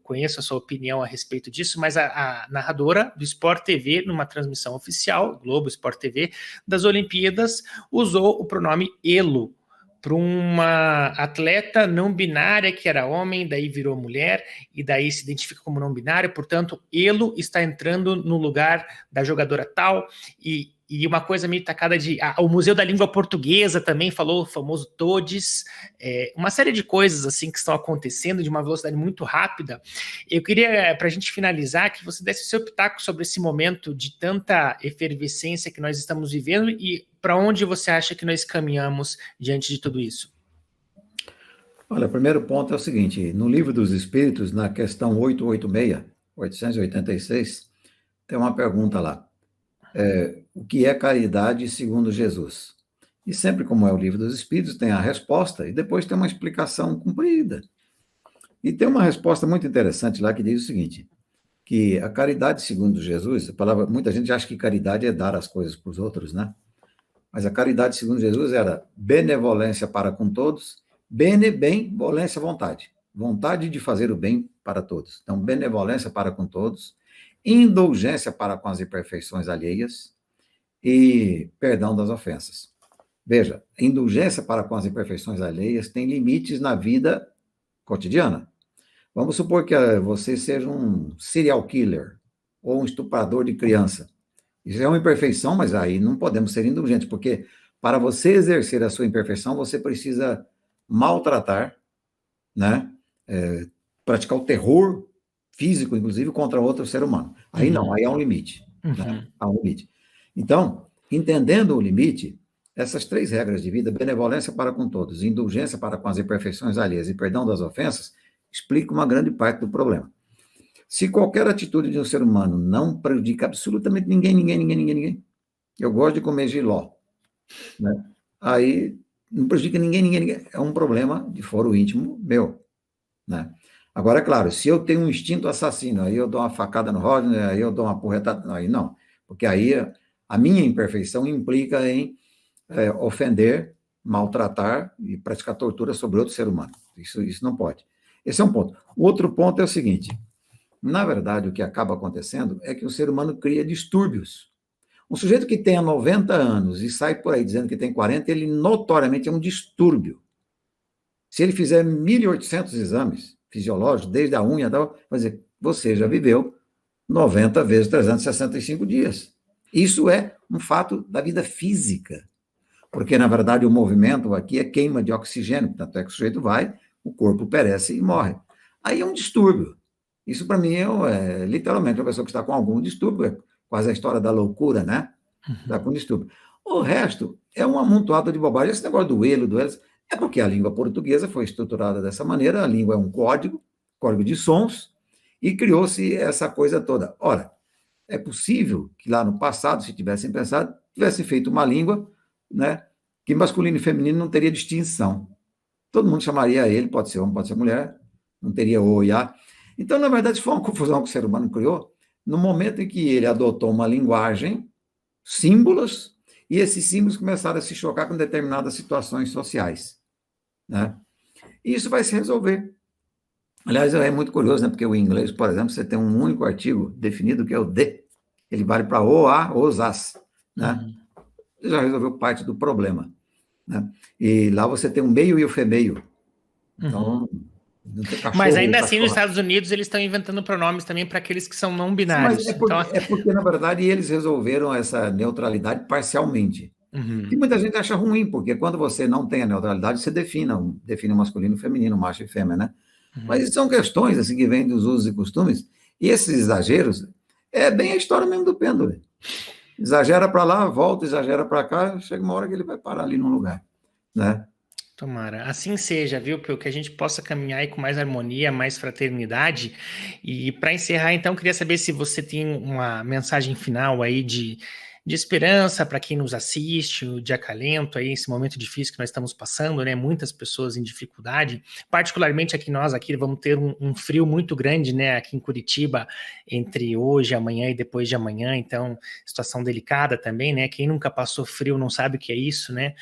conheço a sua opinião a respeito disso, mas a narradora do Sport TV, numa transmissão oficial, Globo Sport TV, das Olimpíadas, usou o pronome elo para uma atleta não binária que era homem, daí virou mulher, e daí se identifica como não binária, portanto, ele está entrando no lugar da jogadora tal, e uma coisa meio tacada o Museu da Língua Portuguesa também falou o famoso TODES, uma série de coisas assim que estão acontecendo de uma velocidade muito rápida. Eu queria, para a gente finalizar, que você desse o seu pitaco sobre esse momento de tanta efervescência que nós estamos vivendo e para onde você acha que nós caminhamos diante de tudo isso? Olha, o primeiro ponto é o seguinte, no Livro dos Espíritos, na questão 886, tem uma pergunta lá. O que é caridade segundo Jesus? E sempre como é o Livro dos Espíritos, tem a resposta e depois tem uma explicação comprida. E tem uma resposta muito interessante lá que diz o seguinte, que a caridade segundo Jesus, a palavra, muita gente acha que caridade é dar as coisas para os outros, né? Mas a caridade segundo Jesus era benevolência para com todos, bem, volência, vontade. Vontade de fazer o bem para todos. Então, benevolência para com todos, indulgência para com as imperfeições alheias e perdão das ofensas. Veja, indulgência para com as imperfeições alheias tem limites na vida cotidiana. Vamos supor que você seja um serial killer ou um estuprador de criança. Isso é uma imperfeição, mas aí não podemos ser indulgentes, porque para você exercer a sua imperfeição, você precisa maltratar, né? Praticar o terror físico, inclusive, contra outro ser humano. Aí não, aí há um limite. Né? Há um limite. Então, entendendo o limite, essas 3 regras de vida, benevolência para com todos, indulgência para com as imperfeições alheias e perdão das ofensas, explicam uma grande parte do problema. Se qualquer atitude de um ser humano não prejudica absolutamente ninguém, eu gosto de comer jiló, né? Aí não prejudica ninguém, é um problema de foro íntimo meu, né? Agora, é claro, se eu tenho um instinto assassino, aí eu dou uma facada no Rodney, aí eu dou uma porretada, aí não, porque aí a minha imperfeição implica em ofender, maltratar e praticar tortura sobre outro ser humano. Isso não pode. Esse é um ponto. O outro ponto é o seguinte, na verdade, o que acaba acontecendo é que o ser humano cria distúrbios. Um sujeito que tenha 90 anos e sai por aí dizendo que tem 40, ele notoriamente é um distúrbio. Se ele fizer 1.800 exames fisiológicos, desde a unha, vai dizer, você já viveu 90 vezes 365 dias. Isso é um fato da vida física. Porque, na verdade, o movimento aqui é queima de oxigênio, tanto é que o sujeito vai, o corpo perece e morre. Aí é um distúrbio. Isso, para mim, é literalmente uma pessoa que está com algum distúrbio, é quase a história da loucura, né? Está com distúrbio. O resto é um amontoado de bobagem. Esse negócio do ele, é porque a língua portuguesa foi estruturada dessa maneira, a língua é um código de sons, e criou-se essa coisa toda. Ora, é possível que lá no passado, se tivessem pensado, tivessem feito uma língua, né, que masculino e feminino não teria distinção. Todo mundo chamaria ele, pode ser homem, pode ser mulher, não teria o e a. Então, na verdade, isso foi uma confusão que o ser humano criou no momento em que ele adotou uma linguagem, símbolos, e esses símbolos começaram a se chocar com determinadas situações sociais. Né? E isso vai se resolver. Aliás, é muito curioso, né? Porque o inglês, por exemplo, você tem um único artigo definido que é o de. Ele vale para o, a, os, as. Né? Já resolveu parte do problema. Né? E lá você tem o meio e o femeio. Então, cachorro, mas ainda assim, nos Estados Unidos, eles estão inventando pronomes também para aqueles que são não binários. Mas é porque, na verdade, eles resolveram essa neutralidade parcialmente. E muita gente acha ruim, porque quando você não tem a neutralidade, você define o masculino e o feminino, macho e fêmea, né? Mas são questões assim, que vêm dos usos e costumes, e esses exageros é bem a história mesmo do pêndulo. Exagera para lá, volta, exagera para cá, chega uma hora que ele vai parar ali num lugar, né? Tomara. Assim seja, viu? Para que a gente possa caminhar aí com mais harmonia, mais fraternidade. E para encerrar, então, queria saber se você tem uma mensagem final aí de esperança para quem nos assiste, de acalento aí, esse momento difícil que nós estamos passando, né? Muitas pessoas em dificuldade, particularmente aqui vamos ter um frio muito grande, né? Aqui em Curitiba, entre hoje, amanhã e depois de amanhã, então, situação delicada também, né? Quem nunca passou frio não sabe o que é isso, né?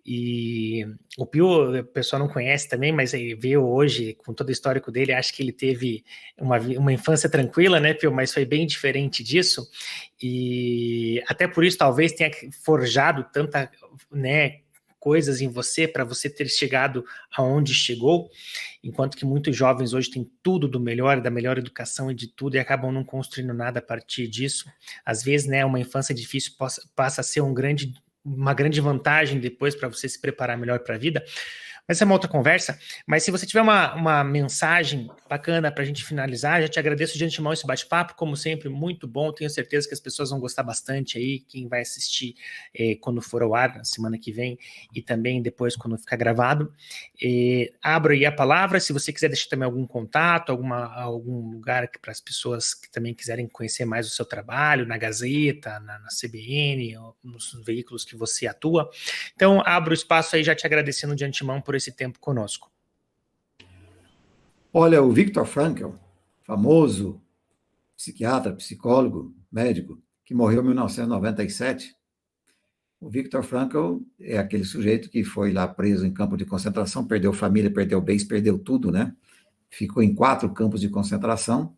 E o Pio, o pessoal não conhece também, mas ele veio hoje, com todo o histórico dele, acho que ele teve uma infância tranquila, né, Pio? Mas foi bem diferente disso, e até por isso talvez tenha forjado tanta, né, coisas em você para você ter chegado aonde chegou, enquanto que muitos jovens hoje têm tudo do melhor, da melhor educação e de tudo, e acabam não construindo nada a partir disso. Às vezes, né, uma infância difícil passa a ser uma grande vantagem depois para você se preparar melhor para a vida. Mas essa é uma outra conversa. Mas se você tiver uma mensagem bacana para a gente finalizar, já te agradeço de antemão esse bate-papo, como sempre, muito bom. Tenho certeza que as pessoas vão gostar bastante aí, quem vai assistir quando for ao ar, na semana que vem, e também depois quando ficar gravado. Abro aí a palavra, se você quiser deixar também algum contato, algum lugar para as pessoas que também quiserem conhecer mais o seu trabalho, na Gazeta, na CBN, ou nos veículos que você atua. Então, abro o espaço aí já te agradecendo de antemão por esse tempo conosco. Olha, o Viktor Frankl, famoso psiquiatra, psicólogo, médico, que morreu em 1997. O Viktor Frankl é aquele sujeito que foi lá preso em campo de concentração, perdeu família, perdeu bens, perdeu tudo, né? Ficou em 4 campos de concentração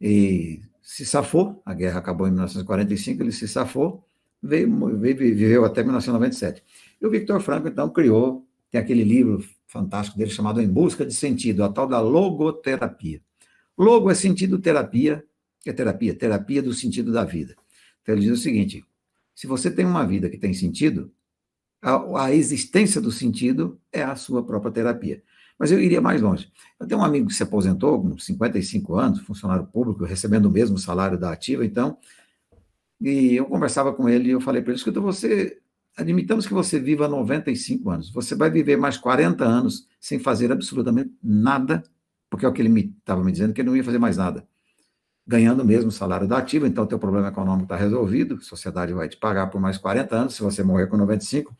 e se safou. A guerra acabou em 1945, ele se safou, viveu até 1997. E o Viktor Frankl, então, tem aquele livro fantástico dele chamado Em Busca de Sentido, a tal da logoterapia. Logo é sentido, terapia é terapia do sentido da vida. Então ele diz o seguinte: se você tem uma vida que tem sentido, a existência do sentido é a sua própria terapia. Mas eu iria mais longe. Eu tenho um amigo que se aposentou com 55 anos, funcionário público, recebendo o mesmo salário da ativa, então, e eu conversava com ele e eu falei para ele: escuta, admitamos que você viva 95 anos, você vai viver mais 40 anos sem fazer absolutamente nada, porque é o que ele estava me dizendo, que ele não ia fazer mais nada, ganhando o mesmo salário da ativa, então o teu problema econômico está resolvido, a sociedade vai te pagar por mais 40 anos, se você morrer com 95.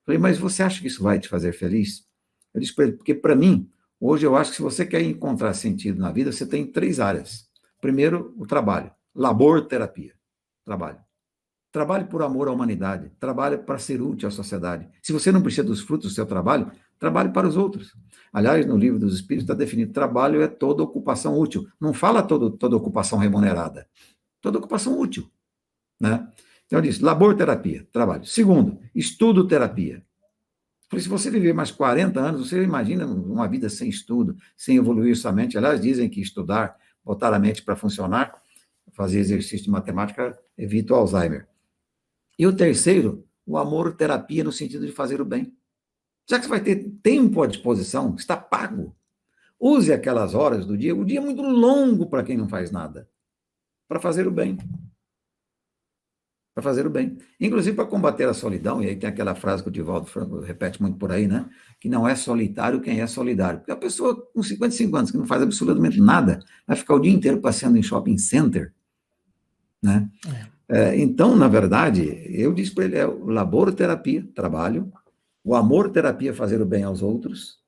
Falei, mas você acha que isso vai te fazer feliz? Eu disse para ele, porque para mim, hoje eu acho que se você quer encontrar sentido na vida, você tem 3 áreas. Primeiro, o trabalho, labor-terapia, trabalho. Trabalhe por amor à humanidade, trabalhe para ser útil à sociedade. Se você não precisa dos frutos do seu trabalho, trabalhe para os outros. Aliás, no Livro dos Espíritos está definido: trabalho é toda ocupação útil. Não fala toda ocupação remunerada, toda ocupação útil, né? Então, eu disse, labor-terapia, trabalho. Segundo, estudo-terapia. Porque se você viver mais 40 anos, você imagina uma vida sem estudo, sem evoluir sua mente. Aliás, dizem que estudar, botar a mente para funcionar, fazer exercício de matemática, evita o Alzheimer. E o terceiro, o amor-terapia no sentido de fazer o bem. Já que você vai ter tempo à disposição, está pago. Use aquelas horas do dia. O dia é muito longo para quem não faz nada. Para fazer o bem. Para fazer o bem. Inclusive para combater a solidão, e aí tem aquela frase que o Divaldo Franco repete muito por aí, né? Que não é solitário quem é solidário. Porque a pessoa com 55 anos que não faz absolutamente nada, vai ficar o dia inteiro passeando em shopping center, né? Então, na verdade, eu disse para ele, o labor-terapia, trabalho, o amor-terapia, fazer o bem aos outros,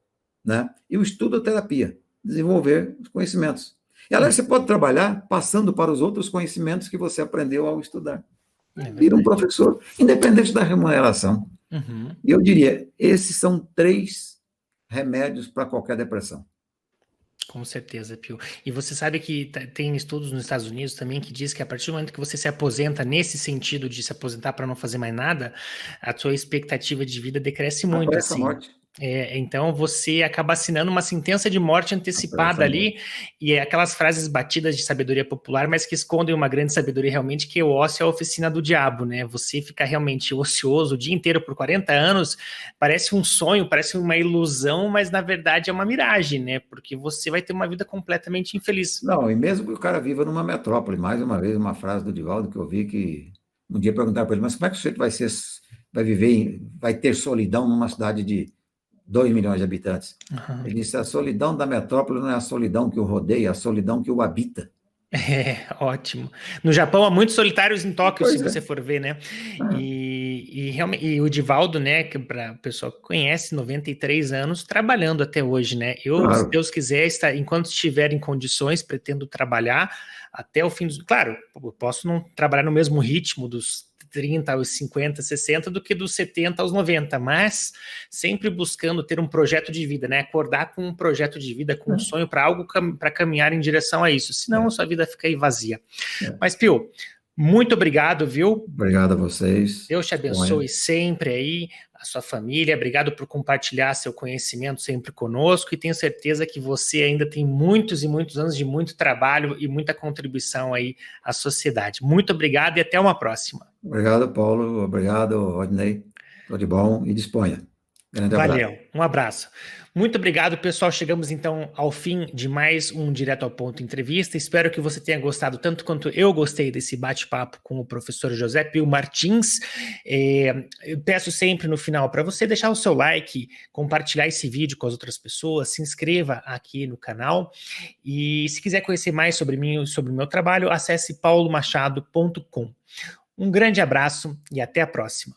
né? E o estudo-terapia, desenvolver os conhecimentos. E, aliás, você pode trabalhar passando para os outros conhecimentos que você aprendeu ao estudar. Vira um professor, independente da remuneração. Uhum. E eu diria, esses são 3 remédios para qualquer depressão. Com certeza, Pio. E você sabe que tem estudos nos Estados Unidos também que diz que a partir do momento que você se aposenta, nesse sentido de se aposentar para não fazer mais nada, a sua expectativa de vida decresce muito. Aparece assim. a morte. Então você acaba assinando uma sentença de morte antecipada ali, e é aquelas frases batidas de sabedoria popular, mas que escondem uma grande sabedoria realmente, que o ócio é a oficina do diabo, né? Você fica realmente ocioso o dia inteiro por 40 anos, parece um sonho, parece uma ilusão, mas na verdade é uma miragem, né? Porque você vai ter uma vida completamente infeliz. Não, e mesmo que o cara viva numa metrópole, mais uma vez, uma frase do Divaldo que eu vi, que um dia perguntaram para ele, mas como é que o sujeito vai viver, vai ter solidão numa cidade de 2 milhões de habitantes? Uhum. Ele disse, a solidão da metrópole não é a solidão que o rodeia, é a solidão que o habita. Ótimo. No Japão há muitos solitários em Tóquio, se você for ver, né? E o Divaldo, né, que para o pessoal que conhece, 93 anos, trabalhando até hoje, né? Se Deus quiser, enquanto estiver em condições, pretendo trabalhar até o fim dos... Claro, eu posso não trabalhar no mesmo ritmo dos 30 aos 50, 60 do que dos 70 aos 90, mas sempre buscando ter um projeto de vida, né? Acordar com um projeto de vida, com um sonho para algo, para caminhar em direção a isso, senão sua vida fica aí vazia. Mas, Pio, Muito obrigado, viu? Obrigado a vocês. Deus te abençoe sempre aí, a sua família. Obrigado por compartilhar seu conhecimento sempre conosco e tenho certeza que você ainda tem muitos e muitos anos de muito trabalho e muita contribuição aí à sociedade. Muito obrigado e até uma próxima. Obrigado, Paulo. Obrigado, Rodney. Tudo de bom e disponha. Grande abraço. Valeu, um abraço. Muito obrigado, pessoal. Chegamos então ao fim de mais um Direto ao Ponto entrevista. Espero que você tenha gostado tanto quanto eu gostei desse bate-papo com o professor José Pio Martins. Eu peço sempre no final para você deixar o seu like, compartilhar esse vídeo com as outras pessoas, se inscreva aqui no canal e se quiser conhecer mais sobre mim e sobre o meu trabalho, acesse paulomachado.com. Um grande abraço e até a próxima.